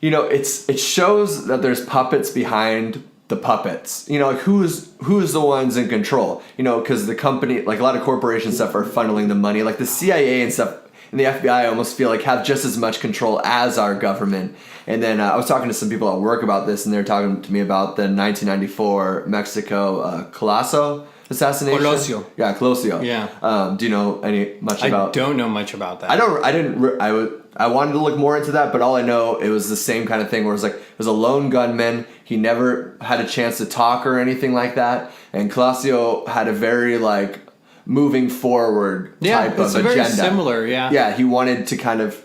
you know, it shows that there's puppets behind the puppets. You know, like who's the ones in control? You know, because the company, like a lot of corporation stuff, are funneling the money. Like the CIA and stuff and the FBI, I almost feel like have just as much control as our government. And then I was talking to some people at work about this, and they're talking to me about the 1994 Mexico Colasso assassination. Colosio. Yeah, Colosio. Yeah. Do you know much about? I don't know much about that. I wanted to look more into that, but all I know, it was the same kind of thing where it was like, it was a lone gunman. He never had a chance to talk or anything like that. And Colosio had a very like moving forward type of agenda. Very similar, yeah. Yeah, he wanted to kind of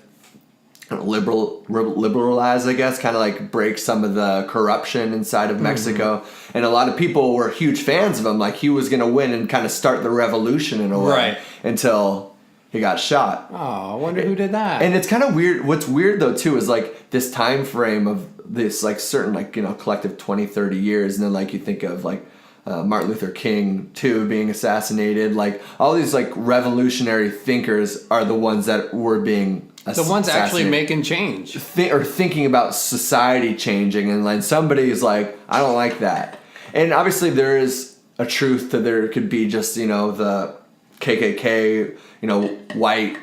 liberalize, I guess, kind of like break some of the corruption inside of Mexico. And a lot of people were huge fans of him. Like he was going to win and kind of start the revolution in a way until he got shot. Oh, I wonder who did that. And it's kind of weird. What's weird though too is like this time frame of this like certain like, you know, collective 20, 30 years. And then like you think of like Martin Luther King too being assassinated. Like all these like revolutionary thinkers are the ones that were being the ones actually making change. Or thinking about society changing, and like somebody's like, I don't like that. And obviously there is a truth that there could be just, you know, the KKK, you know, white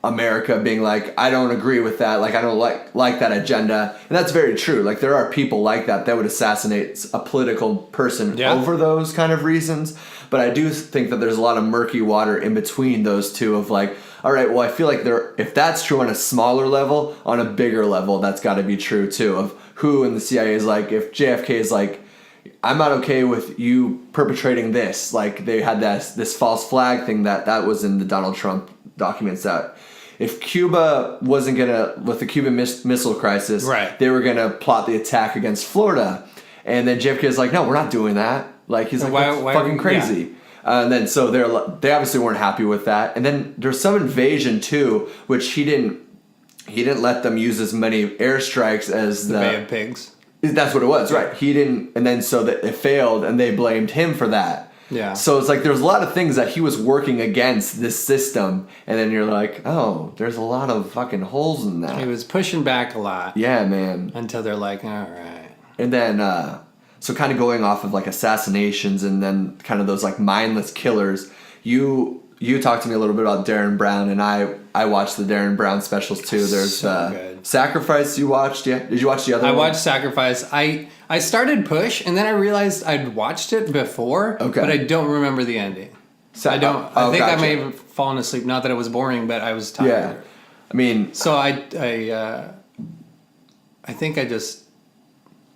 America being like, I don't agree with that, like I don't like that agenda. And that's very true. Like there are people like that would assassinate a political person over those kind of reasons. But I do think that there's a lot of murky water in between those two of like, all right, well, I feel like if that's true on a smaller level, on a bigger level, that's got to be true too. Of who in the CIA is like, if JFK is like, I'm not okay with you perpetrating this. Like they had this false flag thing that was in the Donald Trump documents that if Cuba wasn't gonna, with the Cuban Missile Crisis, right, they were gonna plot the attack against Florida, and then JFK is like, no, we're not doing that. Like he's like, why fucking crazy. Yeah. And then so they obviously weren't happy with that. And then there's some invasion too, which he didn't let them use as many airstrikes as the Bay of Pigs. That's what it was, right? He didn't, and then so that it failed, and they blamed him for that. Yeah. So it's like there's a lot of things that he was working against this system, and then you're like, oh, there's a lot of fucking holes in that. He was pushing back a lot. Yeah, man. Until they're like, all right. And then, so kind of going off of like assassinations and then kind of those like mindless killers, you talked to me a little bit about Darren Brown, and I watched the Darren Brown specials too. There's so good. Sacrifice you watched, yeah? Did you watch the other one? I watched Sacrifice. I started Push, and then I realized I'd watched it before, but I don't remember the ending. I don't. I think I may have fallen asleep. Not that it was boring, but I was tired. Yeah, I mean, so I think I just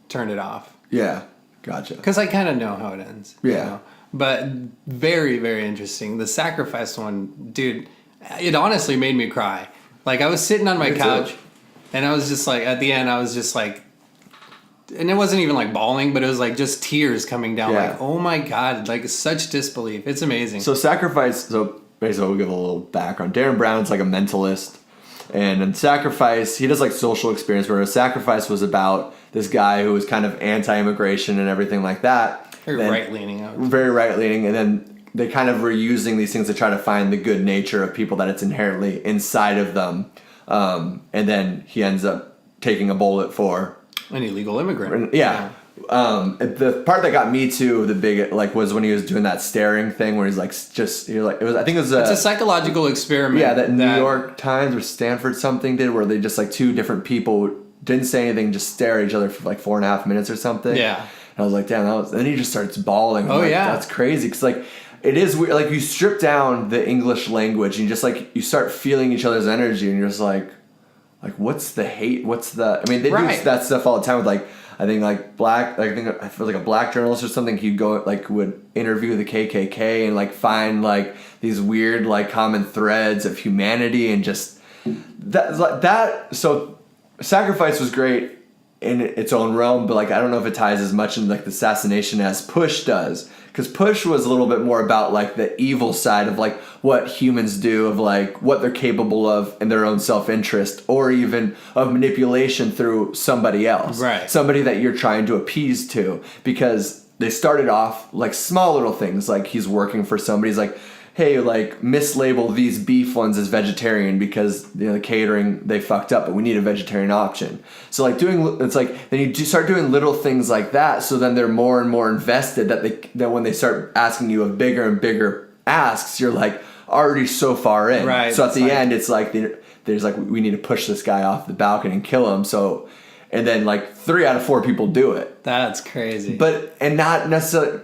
turned it off. Yeah, gotcha. Because I kind of know how it ends. Yeah. You know? But very, very interesting. The Sacrifice one, dude, it honestly made me cry. Like, I was sitting on my couch, and I was just like, at the end, I was just like, and it wasn't even like bawling, but it was like just tears coming down. Yeah. Like, oh my God, like such disbelief. It's amazing. So Sacrifice, so basically we'll give a little background. Darren Brown's like a mentalist. And in Sacrifice, he does like social experience, where Sacrifice was about this guy who was kind of anti-immigration and everything like that. Very right-leaning. Very right-leaning. And then they kind of were using these things to try to find the good nature of people that it's inherently inside of them. And then he ends up taking a bullet for an illegal immigrant. Yeah. The part that got me too, the big like, was when he was doing that staring thing, where he's like, you're like, it was. I think it was it's a psychological experiment. Yeah, that New York Times or Stanford something did, where they just like two different people didn't say anything, just stare at each other for like 4.5 minutes or something. Yeah. And I was like, damn, then he just starts bawling. I'm like, yeah, that's crazy. Because like, it is weird. Like, you strip down the English language and you just like, you start feeling each other's energy, and you're just like what's the hate? What's the? I mean, they do that stuff all the time with like, I think like I feel like a black journalist or something. He'd go like, would interview the KKK and like find like these weird like common threads of humanity, and just that. So Sacrifice was great in its own realm, but like, I don't know if it ties as much in like the assassination as Push does, because Push was a little bit more about like the evil side of like what humans do, of like what they're capable of in their own self-interest, or even of manipulation through somebody else, right? Somebody that you're trying to appease to, because they started off like small little things, like he's working for somebody, he's like, hey, like, mislabel these beef ones as vegetarian because, you know, the catering, they fucked up, but we need a vegetarian option. So like it's like, then you start doing little things like that, so then they're more and more invested, that when they start asking you a bigger and bigger asks, you're like already so far in. Right. So at the end, it's like, there's like, we need to push this guy off the balcony and kill him. So, and then like 3 out of 4 people do it. That's crazy. And not necessarily...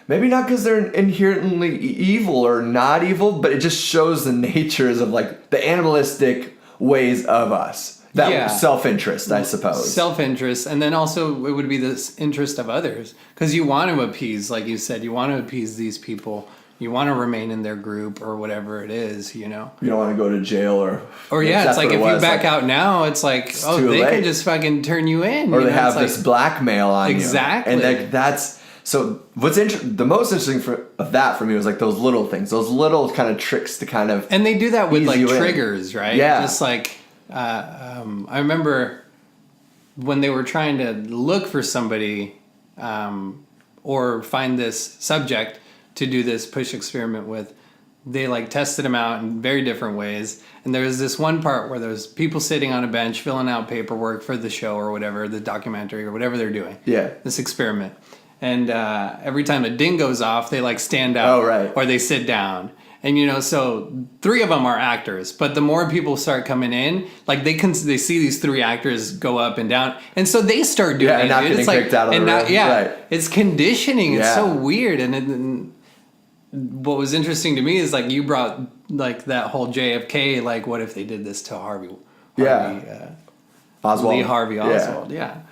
Maybe not because they're inherently evil or not evil, but it just shows the natures of like the animalistic ways of us. That self-interest, I suppose. Self-interest, and then also it would be the interest of others, because you want to appease, like you said, you want to appease these people. You want to remain in their group or whatever it is, you know. You don't want to go to jail or yeah, it's like if you back out now, it's like, they can just fucking turn you in, or they have this blackmail on you. Exactly, and that's. So what's the most interesting of that for me was like those little things, those little kind of tricks to kind of, and they do that with like triggers, right? Yeah. Just like I remember when they were trying to look for somebody or find this subject to do this push experiment with, they like tested them out in very different ways. And there was this one part where there's people sitting on a bench filling out paperwork for the show or whatever, the documentary or whatever they're doing. Yeah. This experiment. And every time a ding goes off, they like stand up or they sit down. And, you know, so 3 of them are actors, but the more people start coming in, like they see these 3 actors go up and down. And so they start doing it. And not getting kicked out of the room. It's conditioning. It's so weird. And what was interesting to me is like you brought like that whole JFK, like what if they did this to Harvey Oswald. Lee Harvey Oswald, yeah.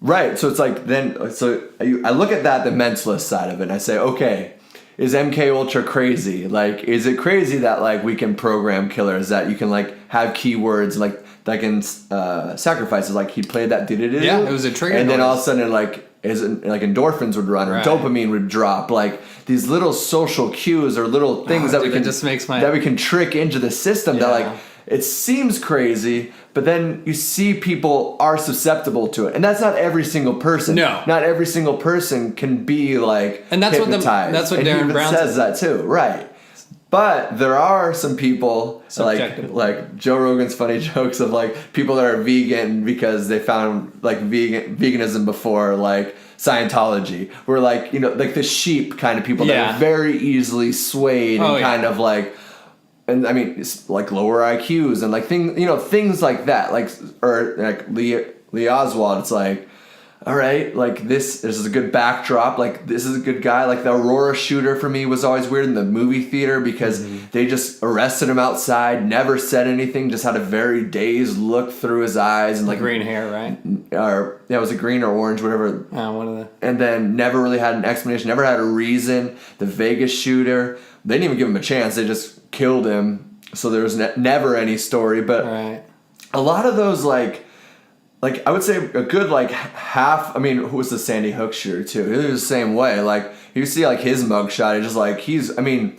Right. So it's like I look at that, the mentalist side of it, and I say, okay, is MK Ultra crazy? Like, is it crazy that like we can program killers, that you can like have keywords like that can sacrifices, like he played that Yeah, it was a trigger and then noise. all of a sudden like endorphins would run or dopamine would drop, like these little social cues or little things that we can just makes my that we can trick into the system that like it seems crazy, but then you see people are susceptible to it, and that's not every single person. No, not every single person can be like and that's hypnotized. That's what and Darren he even Brown says that too, right? But there are some people like Joe Rogan's funny jokes of like people that are vegan because they found like veganism before like Scientology. We're like, you know, like the sheep kind of people that are very easily swayed and kind of like, and I mean, it's like lower IQs and like things like that, like, or like Lee Oswald. It's like, all right, like this is a good backdrop. Like this is a good guy. Like the Aurora shooter for me was always weird in the movie theater because they just arrested him outside, never said anything, just had a very dazed look through his eyes and like green hair, right? Or it was a green or orange, whatever. One of the. And then never really had an explanation, never had a reason. The Vegas shooter, they didn't even give him a chance. They just killed him. So there was never any story. But a lot of those like I would say a good like half. I mean, who was the Sandy Hook shooter too? He was the same way. Like you see like his mugshot, it's just like I mean,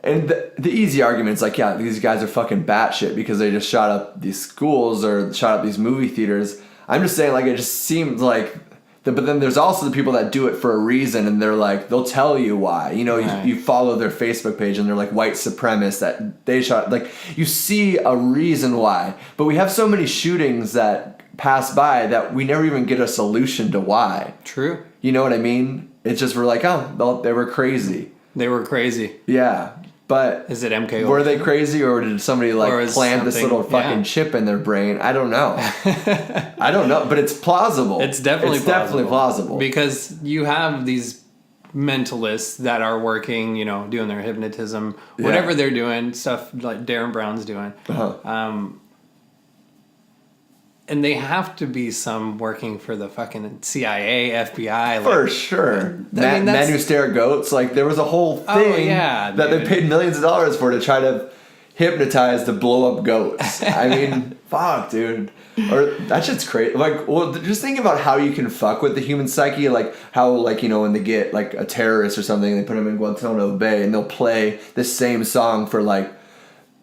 and the easy argument is like, yeah, these guys are fucking batshit because they just shot up these schools or shot up these movie theaters. I'm just saying like it just seems like. But then there's also the people that do it for a reason, and they're like, they'll tell you why. You know, you follow their Facebook page, and they're like white supremacists that they shot. Like, you see a reason why. But we have so many shootings that pass by that we never even get a solution to why. True. You know what I mean? It's just we're like, oh, they were crazy. They were crazy. Yeah. But is it MK? Were they crazy, or did somebody like plant this little fucking chip in their brain? I don't know. I don't know, but it's plausible. It's definitely plausible because you have these mentalists that are working, you know, doing their hypnotism, whatever they're doing, stuff like Darren Brown's doing. And they have to be some working for the fucking CIA, FBI. For sure. Men who stare at goats. Like, there was a whole thing that they paid millions of dollars for to try to hypnotize to blow up goats. I mean, fuck, dude. Or that shit's crazy. Like, well, just think about how you can fuck with the human psyche. Like, how, like, you know, when they get, like, a terrorist or something, they put them in Guantanamo Bay and they'll play the same song for, like,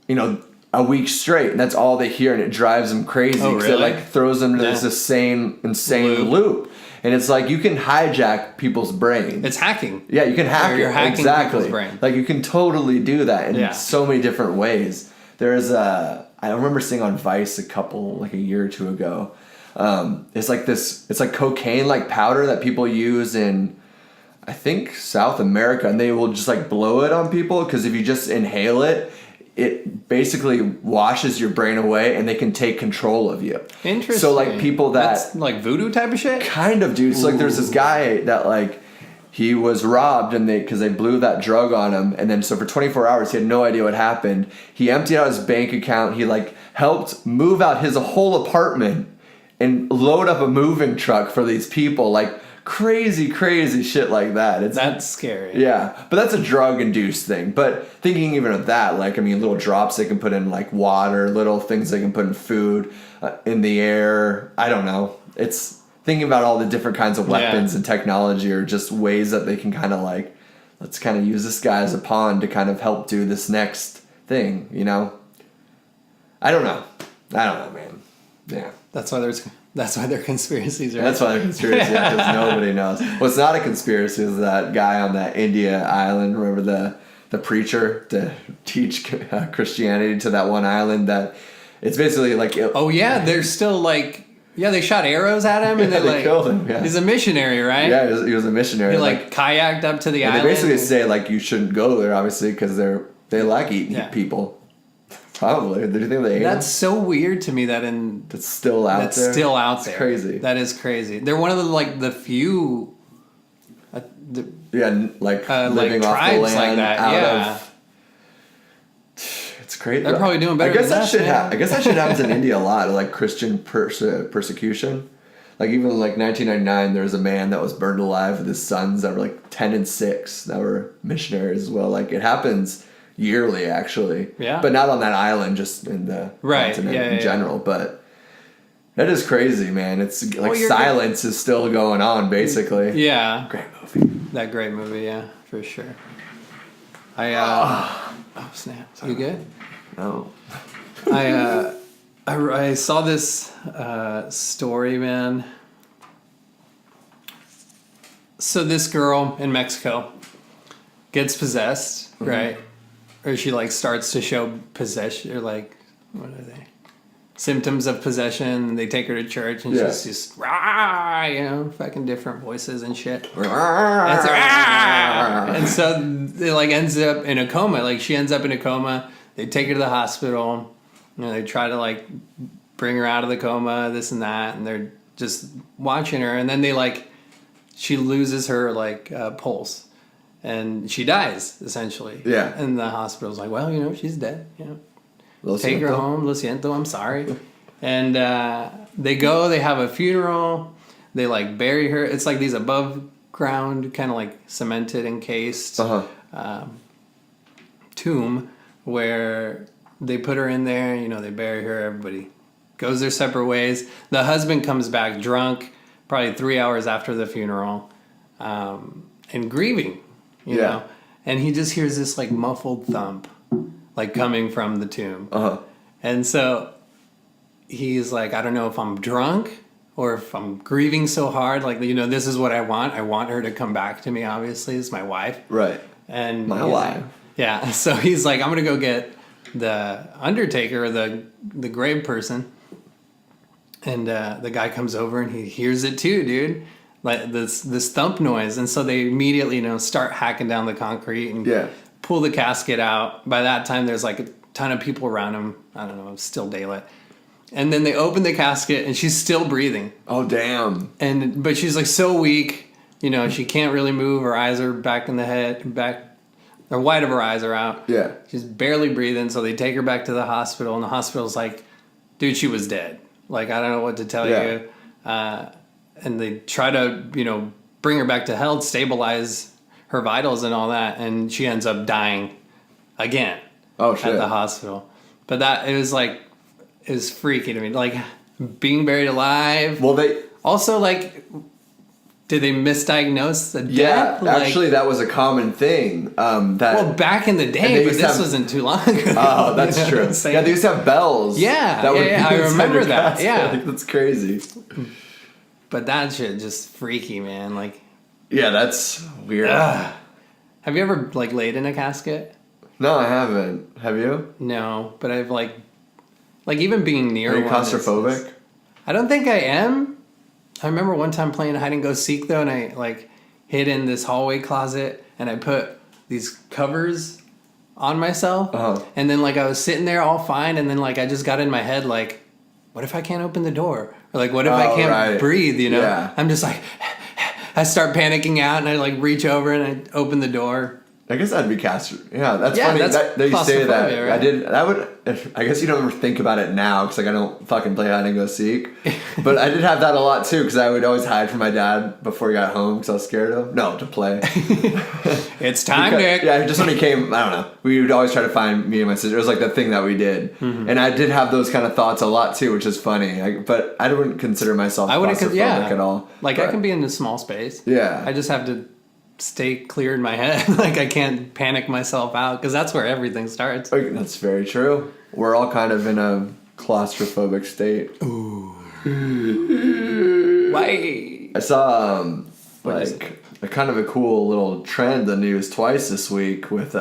you know, a week straight, and that's all they hear, and it drives them crazy because it like throws them into this insane loop. And it's like you can hijack people's brains. It's hacking. Yeah, you can hack You're hacking people's brain. Like you can totally do that in so many different ways. There's I remember seeing on Vice a year or two ago. It's like this. It's like cocaine like powder that people use in, I think, South America, and they will just like blow it on people because if you just inhale it, it basically washes your brain away and they can take control of you. Interesting. So like people that's like voodoo type of shit? Kind of, dude. So like there's this guy that like he was robbed and because they blew that drug on him, and then so for 24 hours he had no idea what happened. He emptied out his bank account. He like helped move out his whole apartment and load up a moving truck for these people. Like crazy shit like that. That's scary. Yeah, but that's a drug-induced thing. But thinking even of that, like, I mean, little drops they can put in, like, water, little things they can put in food, in the air. I don't know. It's thinking about all the different kinds of weapons and technology or just ways that they can kind of, like, let's kind of use this guy as a pawn to kind of help do this next thing, you know? I don't know, man. Yeah. That's why they're conspiracies, right? That's why they're conspiracies, because nobody knows. What's not a conspiracy is that guy on that India island. Remember the preacher to teach Christianity to that one island that it's basically like... they're still like... Yeah, they shot arrows at him and they killed him, He's a missionary, right? Yeah, he was a missionary. He like kayaked up to the island. They basically say like you shouldn't go there, obviously, because they like eating people. Probably. Do you think they ate That's him? so weird to me that that's still out there. That's still out there. It's crazy. That is crazy. They're one of the few. Living like off the tribes land like that. out Yeah. of. great. They're probably doing better. I guess than that us, should man. I guess that shit happens in India a lot, like Christian persecution. Like even like 1999, there was a man that was burned alive with his sons that were like 10 and 6 that were missionaries as well. Like it happens yearly, actually. Yeah. But not on that island, just in the continent in general. But that is crazy, man. It's like silence is still going on, basically. Yeah. Great movie. That great movie, yeah, for sure. Oh snap! You good? No. I saw this story, man. So this girl in Mexico gets possessed, right? Or she like starts to show possession, or like, what are they? Symptoms of possession. They take her to church, and she's just rah, you know, fucking different voices and shit. And so it like ends up in a coma. Like she ends up in a coma. They take her to the hospital. You know, they try to like bring her out of the coma, this and that, and they're just watching her. And then they like, she loses her like pulse, and she dies essentially. Yeah. And the hospital's like, well, you know, she's dead. You know. Lo Take her siento. home, lo siento, I'm sorry. And they go, they have a funeral, they like bury her. It's like these above ground, kind of like cemented, encased tomb where they put her in there, you know, they bury her, everybody goes their separate ways. The husband comes back drunk, probably 3 hours after the funeral, and grieving, you know. And he just hears this like muffled thump, like coming from the tomb. And so he's like, I don't know if I'm drunk or if I'm grieving so hard. Like, you know, this is what I want. I want her to come back to me, obviously. It's my wife. Right. And My wife. Yeah. So he's like, I'm going to go get the undertaker, or the grave person. And the guy comes over and he hears it too, dude. Like this thump noise. And so they immediately, you know, start hacking down the concrete and pull the casket out. By that time, there's like a ton of people around him. I don't know, it's still daylight. And then they open the casket and she's still breathing. Oh, damn. But she's like so weak, you know, she can't really move. Her eyes are back in the head, or white of her eyes are out. Yeah. She's barely breathing. So they take her back to the hospital, and the hospital's like, dude, she was dead. Like, I don't know what to tell you. And they try to, you know, bring her back to health, stabilize her vitals and all that, and she ends up dying again at the hospital. But it was freaky to me, like being buried alive. Well, they also like, did they misdiagnose the death? Yeah, like, actually, that was a common thing. Well, back in the day, but this wasn't too long ago. Oh, that's true. Yeah, they used to have bells. Yeah, that would be I remember that. casket. Yeah, Like, that's crazy. But that shit just freaky, man. Like, yeah, that's weird. Have you ever like laid in a casket? No, I haven't. Have you? No, but I've like even being near. Are you one claustrophobic? I don't think I am. I remember one time playing hide and go seek though, and I like hid in this hallway closet, and I put these covers on myself, and then like I was sitting there all fine, and then like I just got in my head like, what if I can't open the door? Or like, what if I can't breathe? You know, I'm just like, I start panicking out, and I like reach over and I open the door. I guess that'd be Yeah, that's funny that you say that. Right? I did. I would. I guess you don't ever think about it now because like I don't fucking play hide and go seek. But I did have that a lot too because I would always hide from my dad before he got home because I was scared of him. No, to play. It's time, Nick. Yeah, just when he came, I don't know. We would always try to find me and my sister. It was like the thing that we did, and I did have those kind of thoughts a lot too, which is funny. But I wouldn't consider myself claustrophobic at all. Like I can be in a small space. Yeah, I just have to stay clear in my head. Like I can't panic myself out because that's where everything starts. That's very true. We're all kind of in a claustrophobic state. Ooh. Why? I saw like a kind of a cool little trend in the news twice this week with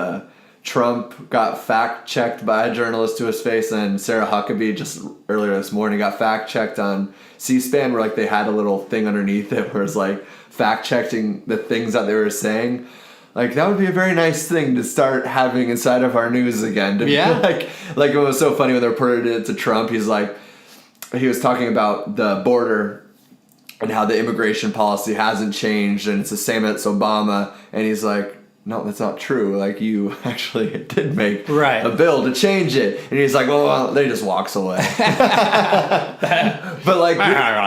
Trump got fact checked by a journalist to his face, and Sarah Huckabee just earlier this morning got fact checked on C-SPAN where like they had a little thing underneath it where it's like fact checking the things that they were saying. Like that would be a very nice thing to start having inside of our news again. To be like it was so funny when they reported it to Trump. He was talking about the border and how the immigration policy hasn't changed and it's the same as Obama. And he's like, no, that's not true. Like, you actually did make Right. a bill to change it. And he's like, well, they just walks away. But, like,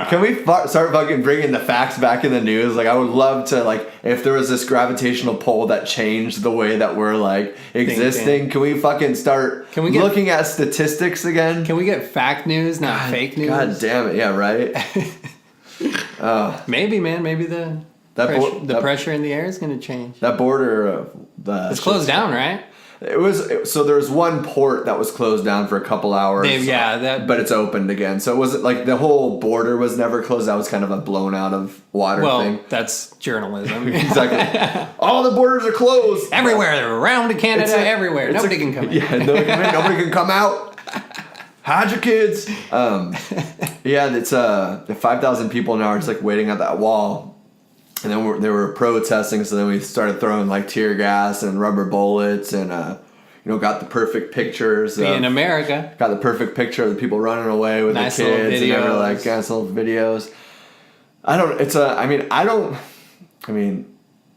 can we start fucking bringing the facts back in the news? Like, I would love to, like, if there was this gravitational pull that changed the way that we're, like, existing, can we fucking start looking at statistics again? Can we get fact news, not fake news? God damn it. Yeah, right? Maybe, man. Maybe the pressure in the air is going to change. That border, it's closed down, right? So there was one port that was closed down for a couple hours. But it's opened again. So it wasn't like the whole border was never closed. That was kind of a blown out of water thing. Well, that's journalism. Exactly. All the borders are closed everywhere, around Canada, everywhere. Nobody can come in. Yeah, nobody can come out. Hide your kids. Yeah, it's 5,000 people now are just like waiting at that wall. And then they were protesting, so then we started throwing like tear gas and rubber bullets, and got the perfect pictures. In America, got the perfect picture of the people running away with nice the kids, little videos. And they were like nice little videos.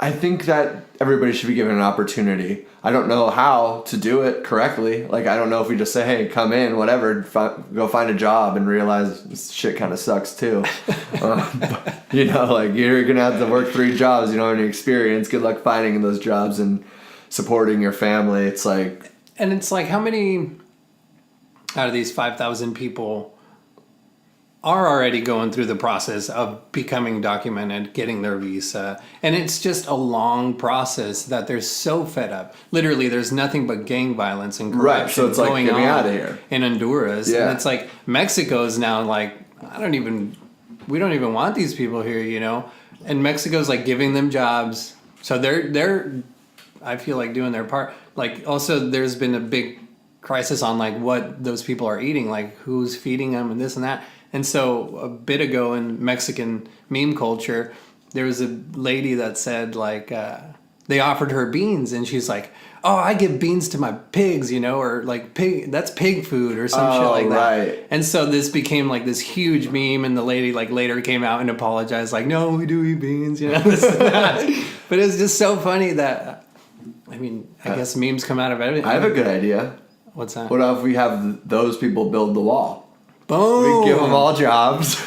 I think that everybody should be given an opportunity. I don't know how to do it correctly. Like, I don't know if we just say, hey, come in, whatever, go find a job, and realize this shit kind of sucks too. But, like, you're going to have to work 3 jobs. You don't have any experience. Good luck finding those jobs and supporting your family. It's like... And it's like, how many out of these 5,000 people are already going through the process of becoming documented, getting their visa. And it's just a long process that they're so fed up. Literally, there's nothing but gang violence and corruption so it's going like, get me on out of here. In Honduras. Yeah. And it's like, Mexico's now like, we don't even want these people here, And Mexico's like giving them jobs. So they're I feel like doing their part. Like, also there's been a big crisis on like what those people are eating, like who's feeding them and this and that. And so a bit ago in Mexican meme culture, there was a lady that said like they offered her beans, and she's like, "Oh, I give beans to my pigs, or like that's pig food or some shit like that." Right. And so this became like this huge meme, and the lady like later came out and apologized, like, "No, we do eat beans," this and that. But it's just so funny that I guess memes come out of everything. I have a good idea. What's that? What if we have those people build the wall? Boom! We give them all jobs.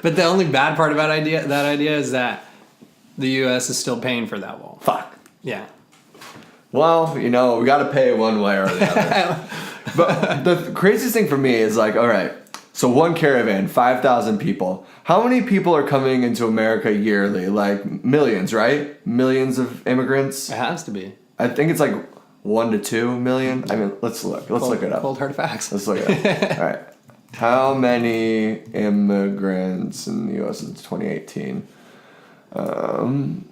But the only bad part about that idea is that the U.S. is still paying for that wall. Fuck. Yeah. Well, we got to pay one way or the other. But the craziest thing for me is like, all right, so one caravan, 5,000 people. How many people are coming into America yearly? Like millions, right? Millions of immigrants? It has to be. I think it's like 1 to 2 million. Let's look. Let's look it up. Cold hard facts. Let's look it up. All right. How many immigrants in the U.S. since 2018? 30.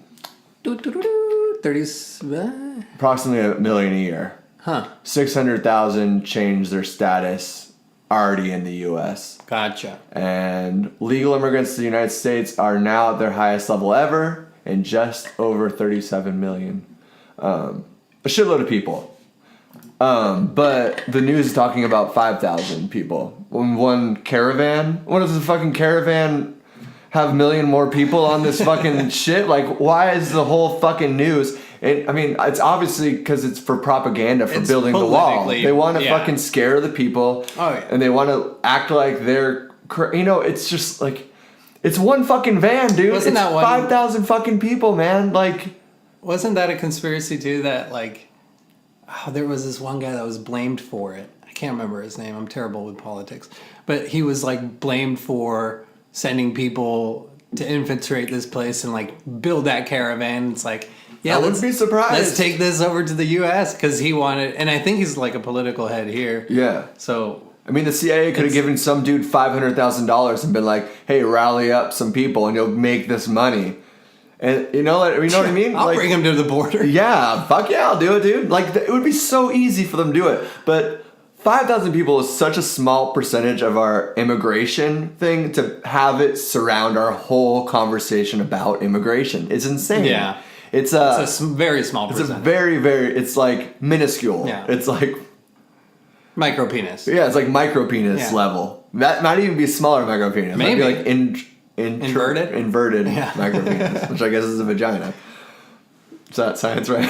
Approximately 1 million a year. Huh. 600,000 changed their status already in the U.S. Gotcha. And legal immigrants to the United States are now at their highest level ever, and just over 37 million. A shitload of people. But the news is talking about 5,000 people. One caravan? What does the fucking caravan have 1 million more people on this fucking shit? Like, why is the whole fucking news? It's obviously because it's for propaganda for building the wall. They want to fucking scare the people. Oh, yeah. And they want to act like they're... it's just like... It's one fucking van, dude. Wasn't it's that one... 5,000 fucking people, man. Like... Wasn't that a conspiracy, too, that, like... Oh, there was this one guy that was blamed for it. I can't remember his name. I'm terrible with politics. But he was, like, blamed for sending people to infiltrate this place and, like, build that caravan. It's like, yeah, I wouldn't be surprised. Let's take this over to the U.S. because he wanted... And I think he's, like, a political head here. Yeah. So... the CIA could have given some dude $500,000 and been like, hey, rally up some people and you'll make this money. And you know what I mean? I'll bring him to the border. Yeah, fuck yeah, I'll do it, dude. Like, it would be so easy for them to do it. But 5,000 people is such a small percentage of our immigration thing to have it surround our whole conversation about immigration. It's insane. Yeah. It's a very small percentage. It's a very, very, it's like minuscule. Yeah. It's like... Micro penis. Yeah, it's like micro penis level. That might even be smaller micro penis. Maybe. Might be like inverted Yeah. micro penis, which I guess is a vagina. Is that science right?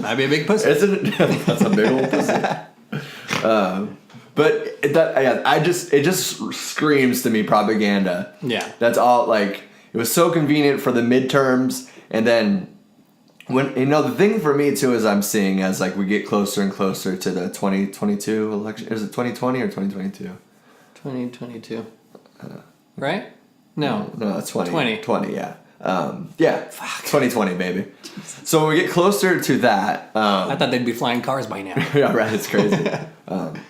I'd be a big pussy. Isn't it? That's a big old pussy. But it just screams to me propaganda. Yeah. That's all. Like, it was so convenient for the midterms, and then when the thing for me too is I'm seeing as like we get closer and closer to the 2022 election. Is it 2020 or 2022? 2022. Right? No. No, it's 20. 20. 20, yeah. 2020, baby. So when we get closer to that, I thought they'd be flying cars by now. yeah, right. It's crazy.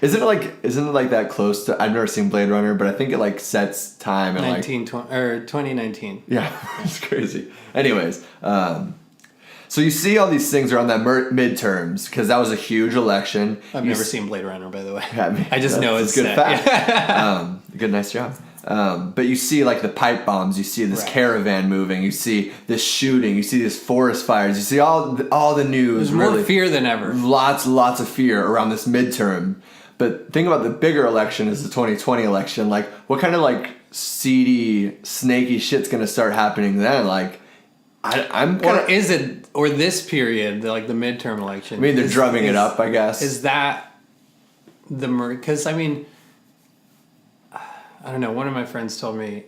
Isn't it like that close to? I've never seen Blade Runner, but I think it like sets time at 2019. Yeah, it's crazy. Anyways, so you see all these things around that midterms because that was a huge election. I've never seen Blade Runner, by the way. Yeah, I just know it's good set. fact. Good, nice job. But you see like the pipe bombs, you see this caravan moving, you see this shooting, you see these forest fires, you see all the news. There's more fear than ever. Lots of fear around this midterm. But think about the bigger election is the 2020 election. Like, what kind of like seedy, snaky shit's gonna start happening then? Like, I'm kind of... Or this period, like the midterm election. I mean, they're drumming it up, I guess. Is that the... Because, I mean... I don't know. One of my friends told me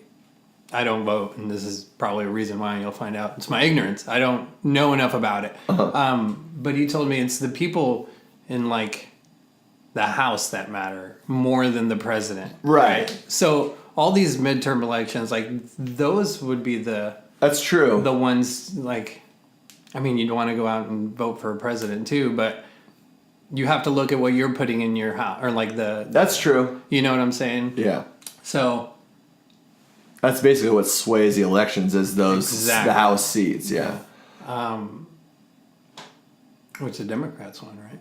I don't vote, and this is probably a reason why. You'll find out. It's my ignorance. I don't know enough about it. But he told me it's the people in like the House that matter more than the president. Right. So all these midterm elections, like those would be That's true. the ones like. I mean, you'd want to go out and vote for a president too, but you have to look at what you're putting in your house, or like That's true. You know what I'm saying? Yeah. So that's basically what sways the elections is the House seats, yeah. Which the Democrats won, right?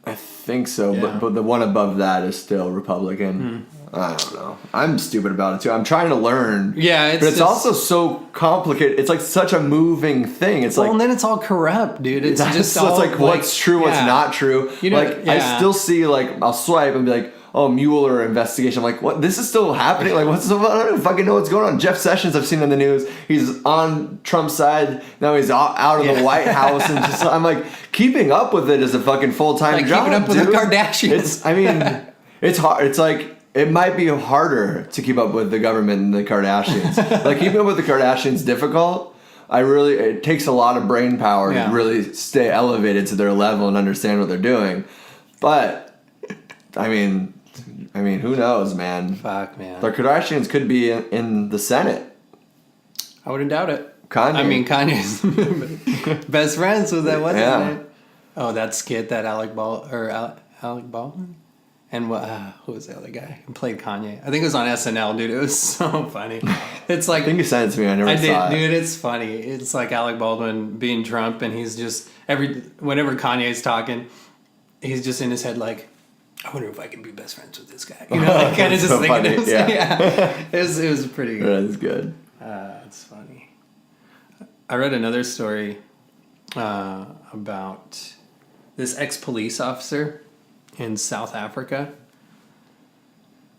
I think so, Yeah. but the one above that is still Republican. I don't know. I'm stupid about it too. I'm trying to learn. Yeah, but it's also so complicated. It's like such a moving thing. It's and then it's all corrupt, dude. It's just so it's like what's true, what's not true. You know, I still see like I'll swipe and be like, oh, Mueller investigation. I'm like, what? This is still happening? Like, what's I don't even fucking know what's going on. Jeff Sessions, I've seen in the news. He's on Trump's side. Now he's out of the White House. And just, I'm like, keeping up with it is a fucking full-time job, keeping up with the Kardashians. It's hard. It's like, it might be harder to keep up with the government than the Kardashians. Like, keeping up with the Kardashians difficult. It takes a lot of brain power to really stay elevated to their level and understand what they're doing. But, I mean, who knows, man? Fuck, man. The Kardashians could be in the Senate. I wouldn't doubt it. Kanye. I mean, Kanye's best friends with that. What's his Yeah. name? Oh, that skit that Alec Baldwin? And who was the other guy who played Kanye? I think it was on SNL, dude. It was so funny. It's like... I think you sent it to me. I never saw it. Dude, it's funny. It's like Alec Baldwin being Trump, and he's just... Whenever Kanye's talking, he's just in his head like, I wonder if I can be best friends with this guy. You know, like, kind of just so thinking funny. it. Yeah. It was pretty good. That is good. It's funny. I read another story about this ex-police officer in South Africa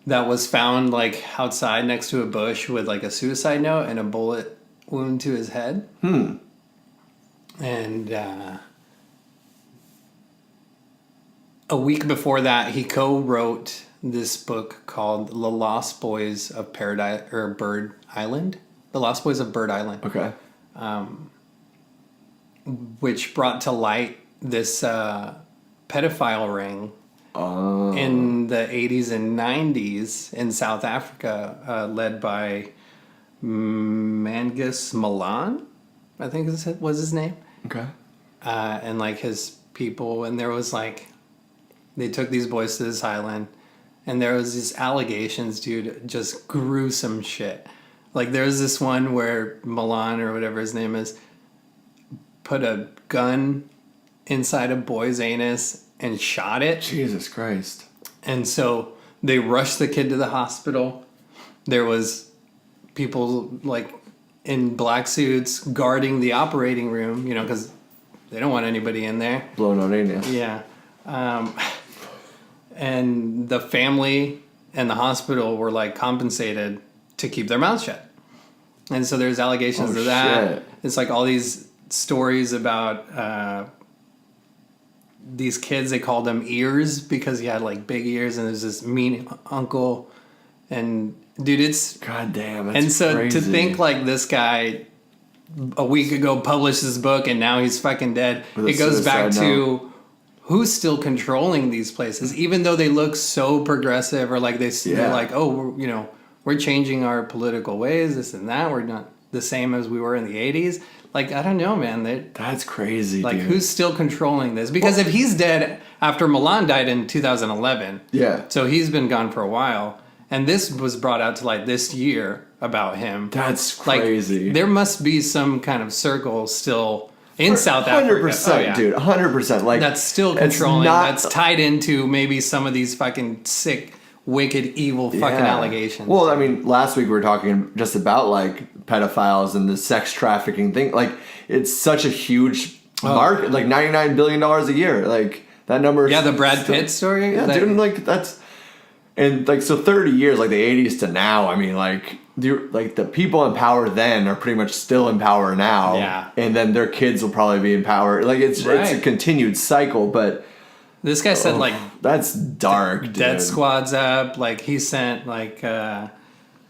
that was found like outside next to a bush with like a suicide note and a bullet wound to his head. And a week before that, he co-wrote this book called The Lost Boys of Paradise or Bird Island. The Lost Boys of Bird Island. Okay. Which brought to light this pedophile ring in the 80s and 90s in South Africa, led by Mangus Malan, I think was his name. Okay. And like his people, and there was like, they took these boys to this island, and there was these allegations, dude, just gruesome shit. Like there was this one where Milan or whatever his name is put a gun inside a boy's anus and shot it. Jesus Christ. And so they rushed the kid to the hospital. There was people like in black suits guarding the operating room, you know, because they don't want anybody in there. Blown on anus. Yeah. And the family and the hospital were like compensated to keep their mouths shut. And so there's allegations of that. Shit. It's like all these stories about these kids. They called them ears because he had like big ears, and there's this mean uncle. And dude, it's God damn. That's and so crazy. to think like this guy a week ago published this book and now he's fucking dead. It goes back to who's still controlling these places, even though they look so progressive, or like they're like, oh, we're changing our political ways, this and that. We're not the same as we were in the 80s. Like, I don't know, man. That's crazy, like, dude. who's still controlling this? Because if he's dead after Milan died in 2011, so he's been gone for a while, and this was brought out to light this year about him. That's crazy. Like, there must be some kind of circle still in South Africa. 100%, dude. 100%. Like, that's still controlling. That's tied into maybe some of these fucking sick, wicked, evil fucking allegations. Well, I mean, last week we were talking just about like pedophiles and the sex trafficking thing. Like, it's such a huge market. Like $99 billion a year. Like, that number. Yeah, the Brad Pitt story. Yeah, dude. Like, that's. And like, so 30 years, like the 80s to now, I mean, like the people in power then are pretty much still in power now. Yeah. And then their kids will probably be in power. Like, it's a continued cycle, but this guy said like that's dark, dude. Death squads up. Like, he sent like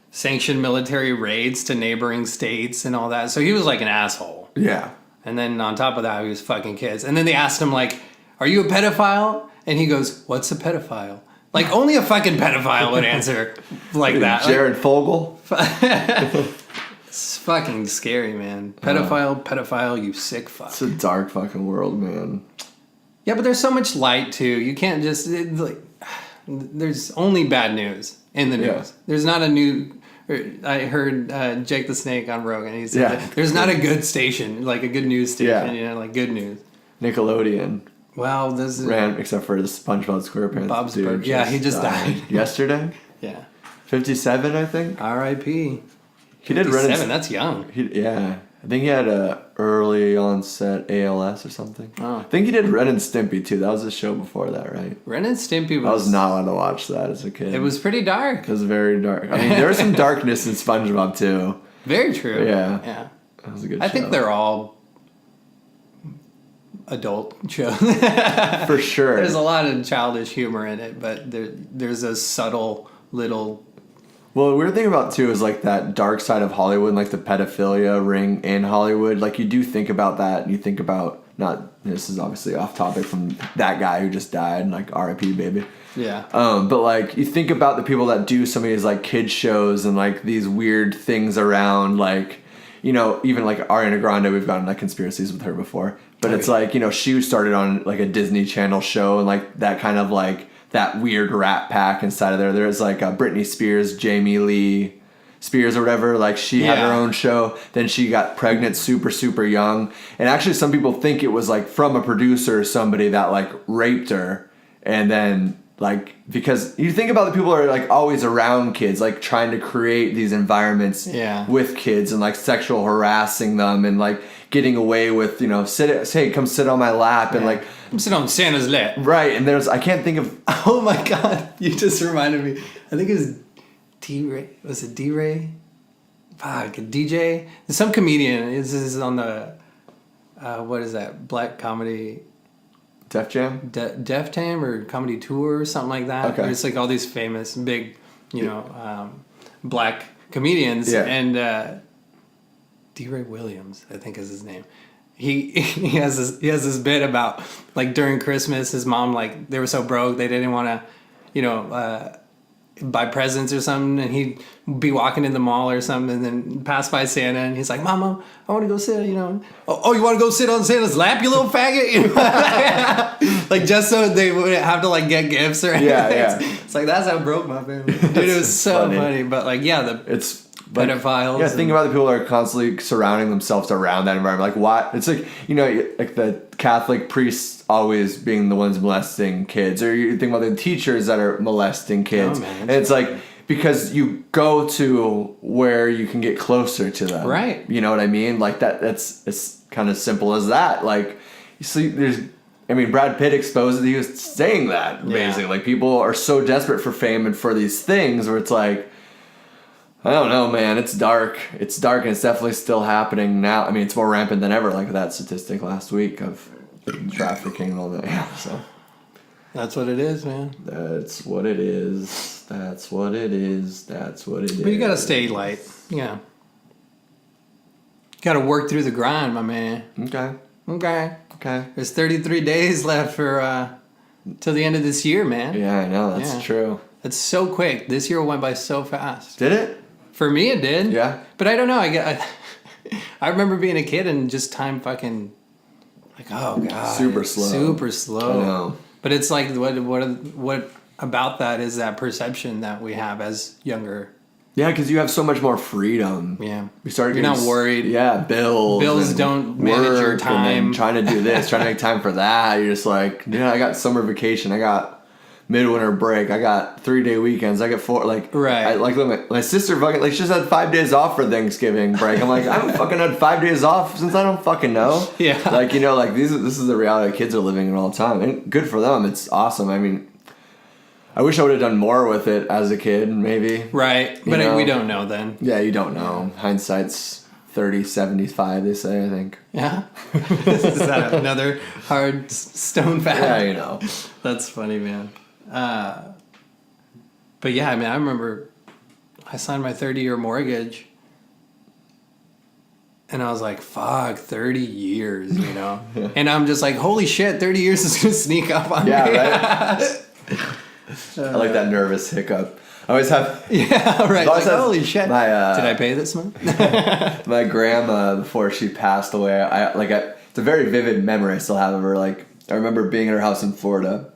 sanctioned military raids to neighboring states and all that. So he was like an asshole. Yeah. And then on top of that, he was fucking kids. And then they asked him like, "Are you a pedophile?" And he goes, "What's a pedophile?" Like, only a fucking pedophile would answer like that. Jared Fogle. It's fucking scary, man. Pedophile, you sick fuck. It's a dark fucking world, man. Yeah, but there's so much light too. You can't just there's only bad news in the news. Yeah. There's not a new. I heard Jake the Snake on Rogan. He said that there's not a good station, like a good news station. Like good news. Nickelodeon. Well, this is ran except for the SpongeBob SquarePants. Bob's dude. Burgers. Yeah, he just died yesterday. Yeah. 57, I think. R.I.P. He did Ren and That's young. I think he had a early onset ALS or something. Oh. I think he did Ren and Stimpy too. That was a show before that, right? Ren and Stimpy was. I was not allowed to watch that as a kid. It was pretty dark. It was very dark. I mean, there was some darkness in SpongeBob too. Very true. Yeah. Yeah. That was a good show. I think they're all adult shows. For sure. There's a lot of childish humor in it, but there's a subtle little. Well, the weird thing about too is like that dark side of Hollywood, like the pedophilia ring in Hollywood. Like, you do think about that, and you think about this is obviously off topic from that guy who just died, and like R.I.P. baby. Yeah. But like, you think about the people that do some of these like kids shows and like these weird things around, like, even like Ariana Grande, we've gotten like conspiracies with her before, but it's like, she started on like a Disney Channel show, and like that kind of like that weird rat pack inside of there. There's like Britney Spears, Jamie Lee Spears or whatever. Like, she had her own show. Then she got pregnant super, super young. And actually some people think it was like from a producer or somebody that like raped her. And then like, because you think about the people who are like always around kids, like trying to create these environments with kids and like sexual harassing them and like getting away with, come sit on my lap and like, I'm sitting on Santa's lap. Right, and I can't think of. Oh my God! You just reminded me. I think it was D-Ray. Was it D-Ray? Fuck, a DJ. Some comedian. This is on the. What is that? Black comedy. Def Jam. Def Jam or comedy tour or something like that. Okay. It's like all these famous big, black comedians and D-Ray Williams, I think is his name. He has this bit about like during Christmas, his mom, like, they were so broke they didn't want to buy presents or something, and he'd be walking in the mall or something and then pass by Santa and he's like, "Mama, I want to go sit," "Oh, you want to go sit on Santa's lap, you little faggot?" Like, just so they wouldn't have to like get gifts or anything. Yeah. It's like, that's how broke my family. Dude, it was so funny. But like, it's pedophiles. Yeah, think about the people that are constantly surrounding themselves around that environment. Like, why? It's like, like the Catholic priests always being the ones molesting kids, or you think about the teachers that are molesting kids. Oh, man, and it's like, because you go to where you can get closer to them. Right. You know what I mean? Like that's it's kind of simple as that. Like, you see, Brad Pitt exposed that he was saying that. Amazing. Like, people are so desperate for fame and for these things where it's like, I don't know, man. It's dark. It's dark, and it's definitely still happening now. I mean, it's more rampant than ever, like that statistic last week of trafficking and all that. Yeah, so. That's what it is, man. That's what it is. That's what it is. That's what it is. But you gotta stay light. Yeah. Gotta work through the grind, my man. Okay. Okay. There's 33 days left for till the end of this year, man. Yeah, I know. That's true. It's so quick. This year went by so fast. Did it? For me, it did. Yeah. But I don't know. I remember being a kid and just time fucking like, oh god, Super slow. Super slow. I know. But it's like what about that is that perception that we have as younger. Yeah, because you have so much more freedom. Yeah. You're not worried. Yeah, bills. Bills don't manage your work, time. And then trying to do this, trying to make time for that. You're just like, I got summer vacation. I got midwinter break. I got 3-day weekends. I get 4. Like, right. My sister fucking, like, she just had 5 days off for Thanksgiving break. I'm like, I haven't fucking had 5 days off since I don't fucking know. Yeah. Like, like, this is the reality kids are living in all the time. And good for them. It's awesome. I mean, I wish I would have done more with it as a kid, maybe. Right. But we don't know then. Yeah, you don't know. Hindsight's 30/75, they say, I think. Yeah. Is that another hard stone fact? Yeah, That's funny, man. But yeah, I mean, I remember I signed my 30-year mortgage and I was like, fuck, 30 years, Yeah. And I'm just like, holy shit, 30 years is going to sneak up on me. Right? I like that nervous hiccup. I always have... Yeah, right. Like, holy shit. Did I pay this month? My grandma, before she passed away, it's a very vivid memory I still have of her. Like, I remember being in her house in Florida,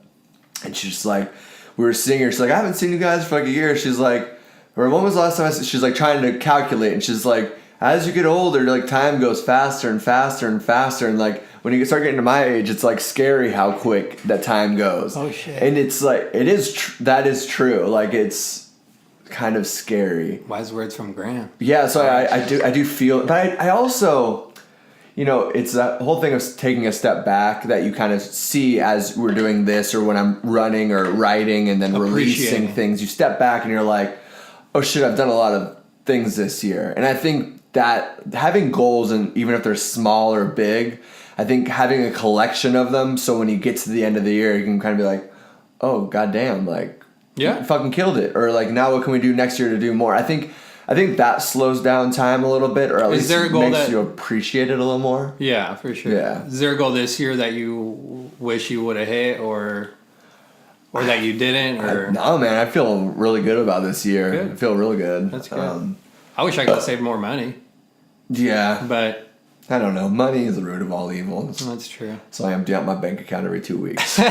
and she's just like, we were seeing her. She's like, I haven't seen you guys for like a year. She's like, or when was the last time she's like trying to calculate, and she's like, as you get older, like time goes faster and faster and faster, and like when you start getting to my age, it's like scary how quick that time goes. Oh shit! And it's like that is true. Like it's kind of scary. Wise words from Graham. Yeah, so I do feel, but I also, it's that whole thing of taking a step back that you kind of see as we're doing this or when I'm running or writing and then releasing things. You step back and you're like, oh shit, I've done a lot of things this year. And I think that having goals, and even if they're small or big, I think having a collection of them, so when you get to the end of the year, you can kind of be like, oh goddamn, like, yeah, fucking killed it, or like, now what can we do next year to do more? I think that slows down time a little bit, or at least makes you appreciate it a little more. Yeah, for sure. Yeah. Is there a goal this year that you wish you would have hit, or that you didn't? Or no, man, I feel really good about this year. Good. I feel really good. That's good. I wish I could have saved more money. Yeah, but I don't know. Money is the root of all evil. That's true. So I empty out my bank account every 2 weeks. Try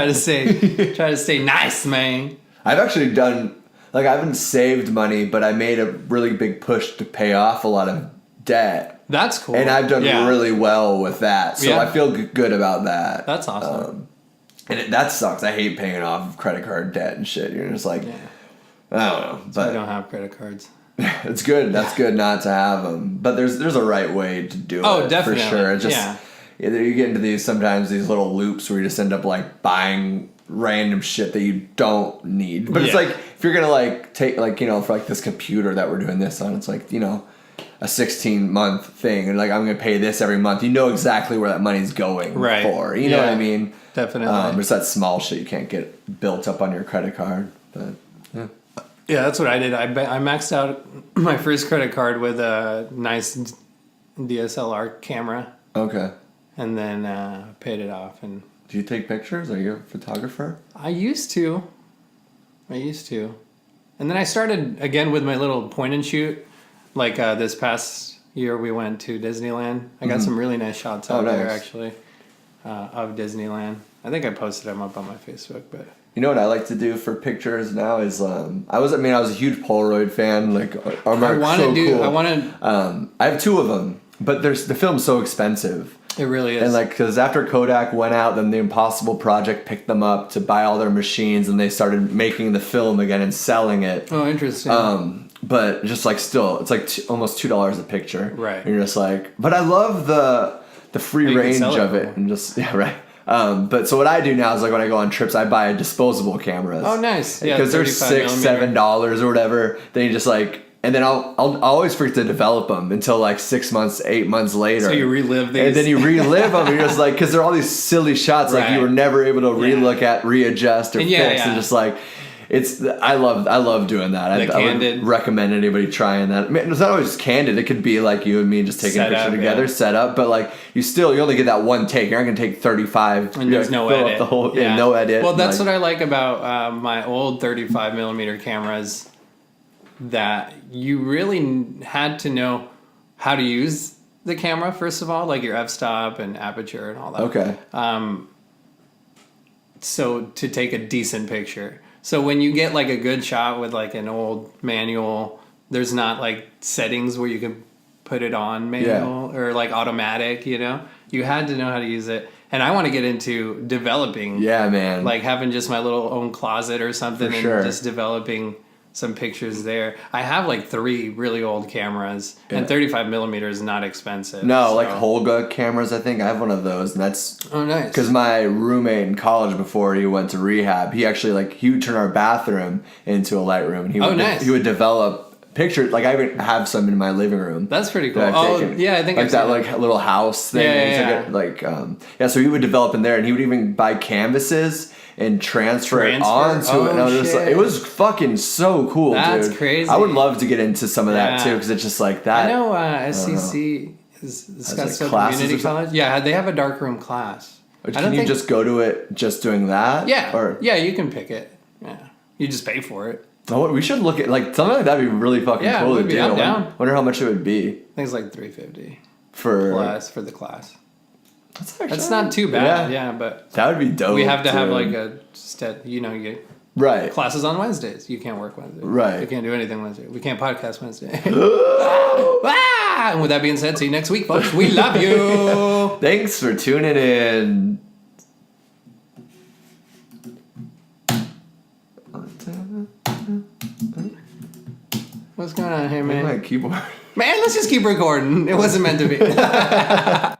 to stay nice, man. I've actually done, like, I haven't saved money, but I made a really big push to pay off a lot of debt. That's cool. And I've done really well with that. So I feel good about that. That's awesome. And that sucks. I hate paying off credit card debt and shit. You're just like, I don't know. But I don't have credit cards. It's good. That's good not to have them. But there's a right way to do it. Oh, definitely. For sure. It's just, you get into these little loops where you just end up like buying random shit that you don't need. But it's like, if you're going to like take like, for like this computer that we're doing this on, it's like, a 16-month thing. And like, I'm going to pay this every month. You know exactly where that money's going for. You know what I mean? Definitely. There's that small shit you can't get built up on your credit card. But yeah. Yeah, that's what I did. I maxed out my first credit card with a nice DSLR camera. Okay. And then paid it off. And do you take pictures? Are you a photographer? I used to. And then I started again with my little point and shoot. Like this past year we went to Disneyland. I got some really nice shots out there actually of Disneyland. I think I posted them up on my Facebook, but... You know what I like to do for pictures now is I was a huge Polaroid fan. Like I have 2 of them, but the film's so expensive. It really is. And like, because after Kodak went out, then the Impossible Project picked them up to buy all their machines, and they started making the film again and selling it. Oh, interesting. But just like still, it's like almost $2 a picture. Right. And you're just like, but I love the free range of it, and just right. But so what I do now is like when I go on trips, I buy disposable cameras. Oh, nice. Yeah, because they're 35 $6-7 or whatever. Then you just like, and then I'll always forget to develop them until like 6 months, 8 months later. So you relive these. And then you relive them, and you're just like, because they're all these silly shots, like you were never able to relook at, readjust, or fix, and just like. I love doing that. I would recommend anybody trying that. I mean, it's not always candid. It could be like you and me just taking a picture together, set up. But like you only get that one take. You're not gonna take 35. And there's no edit. Up the whole, no edit. Well, that's what I like about my old 35 millimeter cameras. That you really had to know how to use the camera first of all, like your f-stop and aperture and all that. Okay. So to take a decent picture. So when you get like a good shot with like an old manual, there's not like settings where you can put it on manual or like automatic, you know? You had to know how to use it. And I want to get into developing. Yeah, man. Like having just my little own closet or something and just developing some pictures there. I have like 3 really old cameras, and 35 millimeter is not expensive. No, like Holga cameras, I think. I have one of those, and that's... Oh, nice. Because my roommate in college, before he went to rehab, he actually, he would turn our bathroom into a Lightroom, and he would develop pictures. Like, I even have some in my living room. That's pretty cool. I think like that, like, little house thing. So he would develop in there, and he would even buy canvases and transfer it onto it. And I was just like, it was fucking so cool, dude. That's crazy. I would love to get into some of that too, because it's just like that. I know SCC is Scottsdale Community College. Yeah, they have a darkroom class. Can you just go to it just doing that? Yeah. Yeah, you can pick it. Yeah. You just pay for it. Oh, we should look at something like that'd be really fucking cool to do. I'm down. Wonder how much it would be. I think it's like $350 for the class. That's not too bad, but that would be dope. We have to have like a classes on Wednesdays. You can't work Wednesday. Right. You can't do anything Wednesday. We can't podcast Wednesday. And with that being said, see you next week, folks. We love you. Thanks for tuning in. What's going on here, man? My keyboard. Man, let's just keep recording. It wasn't meant to be.